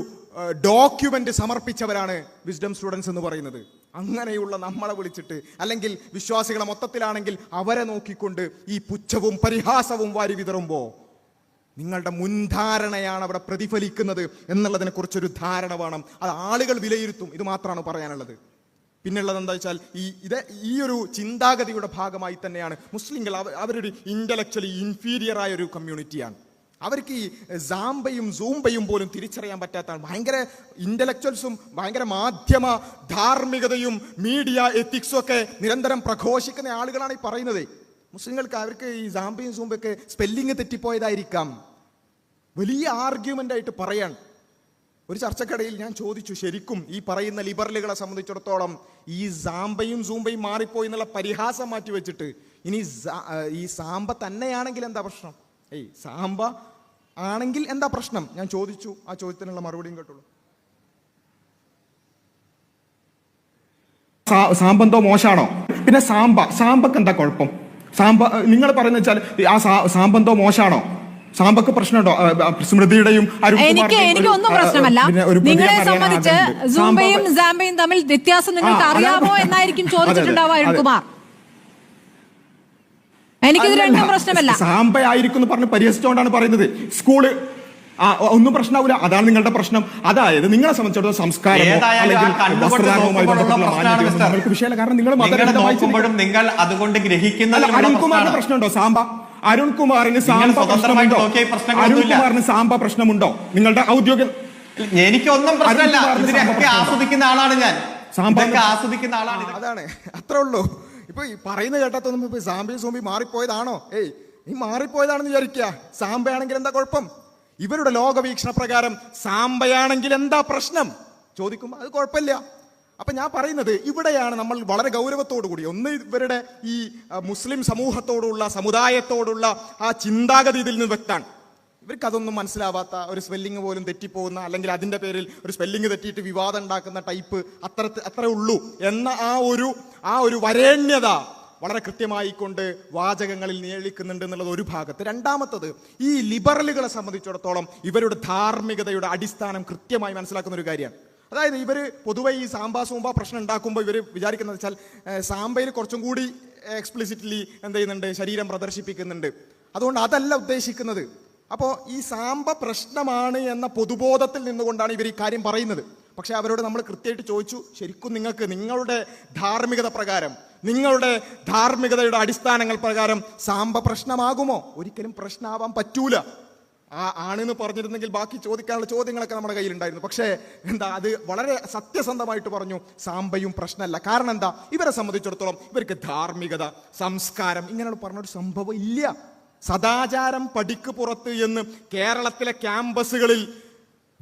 Speaker 1: ഡോക്യുമെന്റ് സമർപ്പിച്ചവരാണ് വിസ്ഡം സ്റ്റുഡൻസ് എന്ന് പറയുന്നത്. അങ്ങനെയുള്ള നമ്മളെ വിളിച്ചിട്ട്, അല്ലെങ്കിൽ വിശ്വാസികളെ മൊത്തത്തിലാണെങ്കിൽ അവരെ നോക്കിക്കൊണ്ട് ഈ പുച്ഛവും പരിഹാസവും വാരി വിതറുമ്പോൾ നിങ്ങളുടെ മുൻധാരണയാണ് അവിടെ പ്രതിഫലിക്കുന്നത് എന്നുള്ളതിനെ കുറിച്ചൊരു ധാരണ വേണം. അത് ആളുകൾ വിലയിരുത്തും. ഇത് മാത്രമാണ് പറയാനുള്ളത്. പിന്നുള്ളത് എന്താ വെച്ചാൽ ഈ ഒരു ചിന്താഗതിയുടെ ഭാഗമായി തന്നെയാണ് മുസ്ലിങ്ങൾ. അവരൊരു ഇന്റലക്ച്വലി ഇൻഫീരിയർ ആയ ഒരു കമ്മ്യൂണിറ്റിയാണ്. അവർക്ക് ഈ സാംബയും സൂംബയും പോലും തിരിച്ചറിയാൻ പറ്റാത്ത ഭയങ്കര ഇന്റലക്ച്വൽസും ഭയങ്കര മാധ്യമ ധാർമ്മികതയും മീഡിയ എത്തിക്സും ഒക്കെ നിരന്തരം പ്രഘോഷിക്കുന്ന ആളുകളാണ് ഈ പറയുന്നത്. മുസ്ലിങ്ങൾക്ക് അവർക്ക് ഈ സാംബയും സൂംബയൊക്കെ സ്പെല്ലിങ് തെറ്റിപ്പോയതായിരിക്കാം. വലിയ ആർഗ്യുമെന്റ് ആയിട്ട് പറയാൻ ഒരു ചർച്ചക്കടയിൽ ഞാൻ ചോദിച്ചു, ശരിക്കും ഈ പറയുന്ന ലിബറലുകളെ സംബന്ധിച്ചിടത്തോളം ഈ സാംബയും സൂംബയും മാറിപ്പോയി എന്നുള്ള പരിഹാസം മാറ്റി വെച്ചിട്ട് ഇനി ഈ സാംബ തന്നെയാണെങ്കിൽ എന്താ പ്രശ്നം? സാംബ ആണെങ്കിൽ എന്താ പ്രശ്നം? ഞാൻ ചോദിച്ചു. ആ ചോദ്യത്തിനുള്ള മറുപടിയും കേട്ടുള്ളൂ.
Speaker 7: സാമ്പെന്തോ മോശാണോ? പിന്നെ സാമ്പക്ക് എന്താ കുഴപ്പം? നിങ്ങൾ പറയുന്ന വെച്ചാൽ ആ സാമ്പെന്തോ മോശാണോ? സാമ്പക്ക് പ്രശ്നമുണ്ടോ? സ്മൃതിയുടെയും
Speaker 6: എനിക്ക് ഒന്നും പ്രശ്നമല്ല. നിങ്ങളെ സംബന്ധിച്ച് സൂംബയും സാംബയും തമ്മിൽ വ്യത്യാസം നിങ്ങൾക്ക് അറിയാമോ എന്നായിരിക്കും ചോദിച്ചിട്ടുണ്ടാവുക അരുൺകുമാർ. എനിക്കിത് രണ്ടും പ്രശ്നമല്ല.
Speaker 7: സാമ്പയായിരിക്കും എന്ന് പറഞ്ഞ് പരിഹസിച്ചുകൊണ്ടാണ് പറയുന്നത്. സ്കൂള് ഒന്നും പ്രശ്നമാവില്ല. അതാണ് നിങ്ങളുടെ പ്രശ്നം. അതായത് നിങ്ങളെ സംബന്ധിച്ചിടത്തോളം സംസ്കാരം വിഷയമല്ല. കാരണം
Speaker 12: നിങ്ങൾ അതുകൊണ്ട് ഗ്രഹിക്കുന്ന
Speaker 7: അരുൺകുമാറിന് പ്രശ്നമുണ്ടോ? അരുൺകുമാറിന് സാമ്പ പ്രശ്നമുണ്ടോ? നിങ്ങളുടെ ഔദ്യോഗിക
Speaker 12: എനിക്കൊന്നും പ്രശ്നമില്ല. ഇതിനൊക്കെ ആസ്വദിക്കുന്ന ആളാണ് ഞാൻ. ആസ്വദിക്കുന്ന ആളാണ്.
Speaker 1: അതാണ്, അത്രേ ഉള്ളൂ. ഇപ്പൊ ഈ പറയുന്ന കേട്ടാത്തൊന്നും ഇപ്പൊ സാമ്പയും സോമ്പി മാറിപ്പോയതാണോ? ഈ മാറിപ്പോയതാണെന്ന് വിചാരിക്കുക. സാമ്പയാണെങ്കിൽ എന്താ കുഴപ്പം? ഇവരുടെ ലോകവീക്ഷണ പ്രകാരം സാമ്പയാണെങ്കിൽ എന്താ പ്രശ്നം ചോദിക്കുമ്പോൾ അത് കുഴപ്പമില്ല. അപ്പൊ ഞാൻ പറയുന്നത് ഇവിടെയാണ് നമ്മൾ വളരെ ഗൗരവത്തോടു കൂടി ഇവരുടെ ഈ മുസ്ലിം സമൂഹത്തോടുള്ള സമുദായത്തോടുള്ള ആ ചിന്താഗതി ഇതിൽ നിന്ന് വ്യക്തമാണ്. ഇവർക്ക് അതൊന്നും മനസ്സിലാവാത്ത, ഒരു സ്പെല്ലിങ് പോലും തെറ്റിപ്പോകുന്ന, അല്ലെങ്കിൽ അതിന്റെ പേരിൽ ഒരു സ്പെല്ലിങ് തെറ്റിയിട്ട് വിവാദം ഉണ്ടാക്കുന്ന ടൈപ്പ് അത്രേ ഉള്ളൂ എന്ന ആ ഒരു വരേണ്യത വളരെ കൃത്യമായി കൊണ്ട് വാചകങ്ങളിൽ നിയലിക്കുന്നുണ്ട് എന്നുള്ളത് ഒരു ഭാഗത്ത്. രണ്ടാമത്തത്, ഈ ലിബറലുകളെ സംബന്ധിച്ചിടത്തോളം ഇവരുടെ ധാർമ്മികതയുടെ അടിസ്ഥാനം കൃത്യമായി മനസ്സിലാക്കുന്ന ഒരു കാര്യമാണ്. അതായത് ഇവർ പൊതുവെ ഈ സാമ്പ സൂമ്പ പ്രശ്നം ഉണ്ടാക്കുമ്പോൾ ഇവർ വിചാരിക്കുന്നത് വെച്ചാൽ സാമ്പയിൽ കുറച്ചും കൂടി എക്സ്പ്ലിസിറ്റ്ലി എന്ത് ചെയ്യുന്നുണ്ട്, ശരീരം പ്രദർശിപ്പിക്കുന്നുണ്ട്. അതുകൊണ്ട് അതല്ല ഉദ്ദേശിക്കുന്നത്. അപ്പോൾ ഈ സാമ്പ പ്രശ്നമാണ് എന്ന പൊതുബോധത്തിൽ നിന്നുകൊണ്ടാണ് ഇവർ ഈ കാര്യം പറയുന്നത്. പക്ഷെ അവരോട് നമ്മൾ കൃത്യമായിട്ട് ചോദിച്ചു, ശരിക്കും നിങ്ങൾക്ക് നിങ്ങളുടെ ധാർമ്മികത പ്രകാരം, നിങ്ങളുടെ ധാർമ്മികതയുടെ അടിസ്ഥാനങ്ങൾ പ്രകാരം സാമ്പ പ്രശ്നമാകുമോ? ഒരിക്കലും പ്രശ്നമാവാൻ പറ്റൂല. ആണെന്ന് പറഞ്ഞിരുന്നെങ്കിൽ ബാക്കി ചോദിക്കാനുള്ള ചോദ്യങ്ങളൊക്കെ നമ്മുടെ കയ്യിലുണ്ടായിരുന്നു. പക്ഷേ അത് വളരെ സത്യസന്ധമായിട്ട് പറഞ്ഞു, സാമ്പയും പ്രശ്നമല്ല. കാരണം എന്താ, ഇവരെ സംബന്ധിച്ചിടത്തോളം ഇവർക്ക് ധാർമ്മികത, സംസ്കാരം ഇങ്ങനെ പറഞ്ഞൊരു സംഭവം ഇല്ല. സദാചാരം പടിക്ക് പുറത്ത് എന്ന് കേരളത്തിലെ ക്യാമ്പസുകളിൽ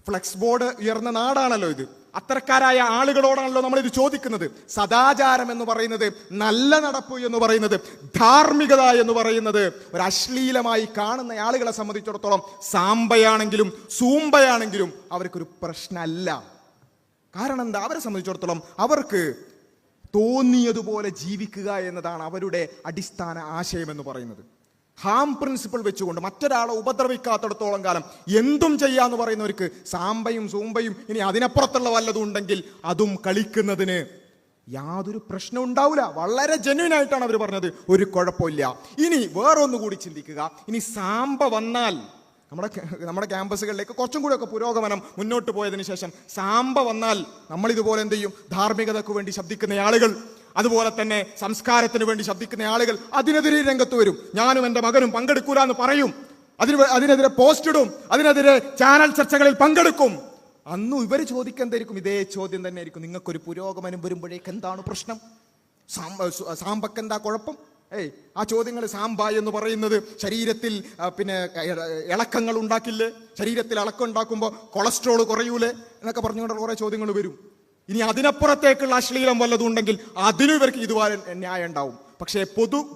Speaker 1: ഫ്ലെക്സ് ബോർഡ് ഉയർന്ന നാടാണല്ലോ ഇത്. അത്തരക്കാരായ ആളുകളോടാണല്ലോ നമ്മൾ ഇത് ചോദിക്കുന്നത്. സദാചാരം എന്ന് പറയുന്നത്, നല്ല നടപ്പ് എന്ന് പറയുന്നത്, ധാർമ്മികത എന്ന് പറയുന്നത് ഒരു അശ്ലീലമായി കാണുന്ന ആളുകളെ സംബന്ധിച്ചിടത്തോളം സാമ്പയാണെങ്കിലും സൂമ്പയാണെങ്കിലും അവർക്കൊരു പ്രശ്നമല്ല. കാരണം എന്താ, അവരെ സംബന്ധിച്ചിടത്തോളം അവർക്ക് തോന്നിയതുപോലെ ജീവിക്കുക എന്നതാണ് അവരുടെ അടിസ്ഥാന ആശയം എന്ന് പറയുന്നത്. ഹാം പ്രിൻസിപ്പിൾ വെച്ചുകൊണ്ട് മറ്റൊരാളെ ഉപദ്രവിക്കാത്തിടത്തോളം കാലം എന്തും ചെയ്യാന്ന് പറയുന്നവർക്ക് സാമ്പയും സൂമ്പയും ഇനി അതിനപ്പുറത്തുള്ള വല്ലതും ഉണ്ടെങ്കിൽ അതും കളിക്കുന്നതിന് യാതൊരു പ്രശ്നം ഉണ്ടാവില്ല. വളരെ ജെന്യൂൻ ആയിട്ടാണ് അവർ പറഞ്ഞത്, ഒരു കുഴപ്പമില്ല. ഇനി വേറൊന്നുകൂടി ചിന്തിക്കുക, ഇനി സാമ്പ വന്നാൽ നമ്മുടെ ക്യാമ്പസുകളിലേക്ക് കുറച്ചും കൂടി ഒക്കെ പുരോഗമനം മുന്നോട്ട് പോയതിനു ശേഷം സാമ്പ വന്നാൽ നമ്മൾ ഇതുപോലെ എന്ത് ചെയ്യും? ധാർമ്മികതയ്ക്ക് വേണ്ടി ശബ്ദിക്കുന്ന ആളുകൾ, അതുപോലെ തന്നെ സംസ്കാരത്തിന് വേണ്ടി ശബ്ദിക്കുന്ന ആളുകൾ അതിനെതിരെ രംഗത്ത് വരും. ഞാനും എൻ്റെ മകനും പങ്കെടുക്കൂല എന്ന് പറയും. അതിനെതിരെ പോസ്റ്റ് ഇടും, അതിനെതിരെ ചാനൽ ചർച്ചകളിൽ പങ്കെടുക്കും. അന്നും ഇവർ ചോദിക്കുന്നതായിരിക്കും ഇതേ ചോദ്യം തന്നെ ആയിരിക്കും, നിങ്ങൾക്കൊരു പുരോഗമനം വരുമ്പോഴേക്ക് എന്താണ് പ്രശ്നം? സാമ്പക്ക് എന്താ കുഴപ്പം? ആ ചോദ്യങ്ങൾ, സാമ്പ എന്ന് പറയുന്നത് ശരീരത്തിൽ ഇളക്കങ്ങൾ ഉണ്ടാക്കില്ലേ, ശരീരത്തിൽ ഇളക്കം ഉണ്ടാക്കുമ്പോൾ കൊളസ്ട്രോൾ കുറയൂലേ എന്നൊക്കെ പറഞ്ഞുകൊണ്ട് കുറെ ചോദ്യങ്ങൾ വരും. ഇനി അതിനപ്പുറത്തേക്കുള്ള അശ്ലീലം വല്ലതും ഉണ്ടെങ്കിൽ അതിനും ഇവർക്ക് ഇതുപോലെ ന്യായം ഉണ്ടാവും. പക്ഷേ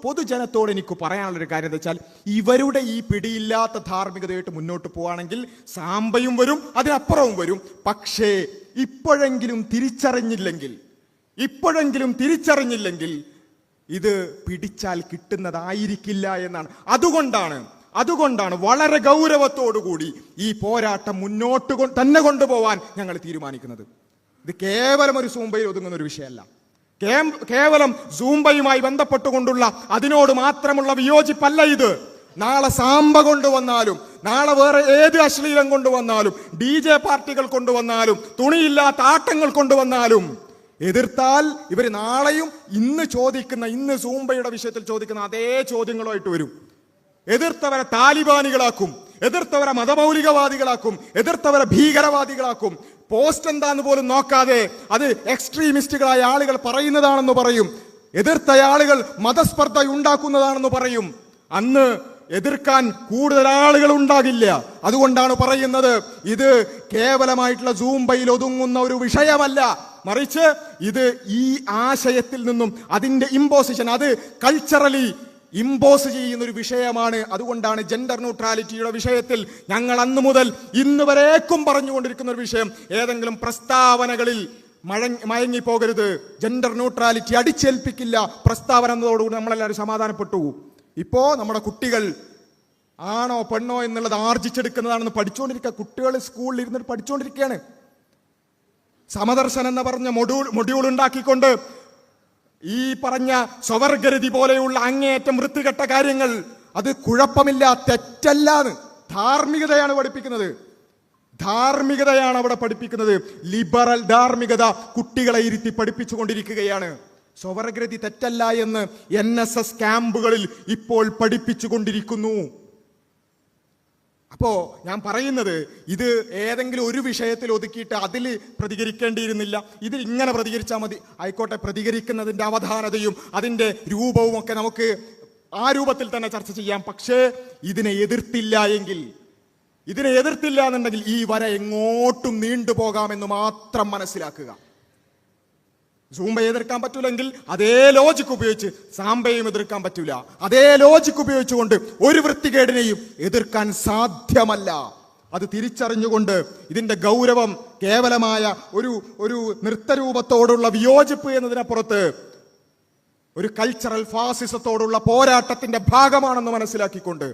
Speaker 1: പൊതുജനത്തോട് എനിക്ക് പറയാനുള്ളൊരു കാര്യം എന്താ വെച്ചാൽ, ഇവരുടെ ഈ പിടിയില്ലാത്ത ധാർമ്മികതയായിട്ട് മുന്നോട്ട് പോവുകയാണെങ്കിൽ സാമ്പയും വരും, അതിനപ്പുറവും വരും. പക്ഷേ ഇപ്പോഴെങ്കിലും തിരിച്ചറിഞ്ഞില്ലെങ്കിൽ ഇത് പിടിച്ചാൽ കിട്ടുന്നതായിരിക്കില്ല എന്നാണ്. അതുകൊണ്ടാണ് വളരെ ഗൗരവത്തോടുകൂടി ഈ പോരാട്ടം മുന്നോട്ട് തന്നെ കൊണ്ടുപോവാൻ ഞങ്ങൾ തീരുമാനിക്കുന്നത്. ഇത് കേവലം ഒരു സൂംബയിൽ ഒതുങ്ങുന്ന ഒരു വിഷയമല്ല. കേവലം സൂംബയുമായി ബന്ധപ്പെട്ടുകൊണ്ടുള്ള അതിനോട് മാത്രമുള്ള വിയോജിപ്പല്ല ഇത്. നാളെ സാമ്പ കൊണ്ടുവന്നാലും, നാളെ വേറെ ഏത് അശ്ലീലം കൊണ്ടുവന്നാലും, DJ പാർട്ടികൾ കൊണ്ടുവന്നാലും, തുണിയില്ലാത്ത ആട്ടങ്ങൾ കൊണ്ടുവന്നാലും എതിർത്താൽ ഇവർ നാളെയും ഇന്ന് സൂംബയുടെ വിഷയത്തിൽ ചോദിക്കുന്ന അതേ ചോദ്യങ്ങളുമായിട്ട് വരും. എതിർത്തവരെ താലിബാനികളാക്കും, എതിർത്തവരെ മതമൗലികവാദികളാക്കും, എതിർത്തവരെ ഭീകരവാദികളാക്കും. പോസ്റ്റ് എന്താന്ന് പോലും നോക്കാതെ അത് എക്സ്ട്രീമിസ്റ്റുകളായ ആളുകൾ പറയുന്നതാണെന്ന് പറയും. എതിർത്ത ആളുകൾ മതസ്പർദ്ധ ഉണ്ടാക്കുന്നതാണെന്ന് പറയും. അന്ന് എതിർക്കാൻ കൂടുതൽ ആളുകൾ ഉണ്ടാകില്ല. അതുകൊണ്ടാണ് പറയുന്നത് ഇത് കേവലമായിട്ടുള്ള സൂംബയിൽ ഒതുങ്ങുന്ന ഒരു വിഷയമല്ല, മറിച്ച് ഇത് ഈ ആശയത്തിൽ നിന്നും അതിന്റെ ഇമ്പോസിഷൻ, അത് കൾച്ചറലി ഇമ്പോസ് ചെയ്യുന്ന ഒരു വിഷയമാണ്. അതുകൊണ്ടാണ് ജെൻഡർ ന്യൂട്രാലിറ്റിയുടെ വിഷയത്തിൽ ഞങ്ങൾ അന്ന് മുതൽ ഇന്ന് വരേക്കും പറഞ്ഞുകൊണ്ടിരിക്കുന്ന ഒരു വിഷയം, ഏതെങ്കിലും പ്രസ്താവനകളിൽ മയങ്ങിപ്പോകരുത്. ജെൻഡർ ന്യൂട്രാലിറ്റി അടിച്ചേൽപ്പിക്കില്ല പ്രസ്താവന എന്നതോടുകൂടി നമ്മളെല്ലാവരും സമാധാനപ്പെട്ടു. ഇപ്പോ നമ്മുടെ കുട്ടികൾ ആണോ പെണ്ണോ എന്നുള്ളത് ആർജിച്ചെടുക്കുന്നതാണെന്ന് പഠിച്ചുകൊണ്ടിരിക്കുക. കുട്ടികൾ സ്കൂളിൽ ഇരുന്നിട്ട് പഠിച്ചുകൊണ്ടിരിക്കുകയാണ്. സമദർശനം എന്ന് പറഞ്ഞ മൊഡ്യൂൾ ഉണ്ടാക്കിക്കൊണ്ട് ഈ പറഞ്ഞ സ്വവർഗരതി പോലെയുള്ള അങ്ങേയറ്റം വൃത്തികെട്ട കാര്യങ്ങൾ, അത് കുഴപ്പമില്ല, തെറ്റല്ലാന്ന്. ധാർമ്മികതയാണ് പഠിപ്പിക്കുന്നത്. ധാർമ്മികതയാണ് അവിടെ പഠിപ്പിക്കുന്നത്. ലിബറൽ ധാർമ്മികത കുട്ടികളെ ഇരുത്തി പഠിപ്പിച്ചുകൊണ്ടിരിക്കുകയാണ്. സ്വവർഗരതി തെറ്റല്ല എന്ന് NSS ക്യാമ്പുകളിൽ ഇപ്പോൾ പഠിപ്പിച്ചുകൊണ്ടിരിക്കുന്നു. അപ്പോ ഞാൻ പറയുന്നത്, ഇത് ഏതെങ്കിലും ഒരു വിഷയത്തിൽ ഒതുക്കിയിട്ട് അതിൽ പ്രതികരിക്കേണ്ടിയിരുന്നില്ല. ഇതിൽ ഇങ്ങനെ പ്രതികരിച്ചാൽ മതി. ആയിക്കോട്ടെ, പ്രതികരിക്കുന്നതിന്റെ അവധാനതയും അതിന്റെ രൂപവും ഒക്കെ നമുക്ക് ആ രൂപത്തിൽ തന്നെ ചർച്ച ചെയ്യാം. പക്ഷേ ഇതിനെ എതിർത്തില്ല എന്നുണ്ടെങ്കിൽ ഈ വര എങ്ങോട്ടും നീണ്ടുപോകാമെന്ന് മാത്രം മനസ്സിലാക്കുക. സൂംബയെ എതിർക്കാൻ പറ്റൂലെങ്കിൽ അതേ ലോജിക്ക് ഉപയോഗിച്ച് സാംബയും എതിർക്കാൻ പറ്റൂല. അതേ ലോജിക്ക് ഉപയോഗിച്ചുകൊണ്ട് ഒരു വൃത്തികേടിനെയും എതിർക്കാൻ സാധ്യമല്ല. അത് തിരിച്ചറിഞ്ഞുകൊണ്ട് ഇതിന്റെ ഗൗരവം കേവലമായ ഒരു നൃത്തരൂപത്തോടുള്ള വിയോജിപ്പ് എന്നതിനപ്പുറത്ത് ഒരു കൾച്ചറൽ ഫാസിസത്തോടുള്ള പോരാട്ടത്തിന്റെ ഭാഗമാണെന്ന് മനസ്സിലാക്കിക്കൊണ്ട്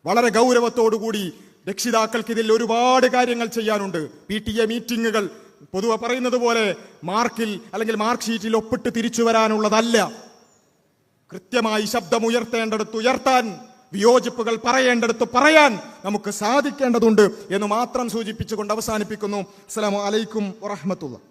Speaker 1: വളരെ ഗൗരവത്തോടുകൂടി രക്ഷിതാക്കൾക്ക് ഇതിൽ ഒരുപാട് കാര്യങ്ങൾ ചെയ്യാനുണ്ട്. PTA മീറ്റിങ്ങുകൾ പൊതുവെ പറയുന്നത് പോലെ മാർക്കിൽ അല്ലെങ്കിൽ മാർക്ക് ഷീറ്റിൽ ഒപ്പിട്ട് തിരിച്ചു വരാനുള്ളതല്ല. കൃത്യമായി ശബ്ദമുയർത്തേണ്ടടുത്ത് ഉയർത്താൻ, വിയോജിപ്പുകൾ പറയേണ്ടടുത്ത് പറയാൻ നമുക്ക് സാധിക്കേണ്ടതുണ്ട് എന്ന് മാത്രം സൂചിപ്പിച്ചുകൊണ്ട് അവസാനിപ്പിക്കുന്നു. അസ്സലാമു അലൈക്കും വറഹ്മത്തുള്ളാഹി.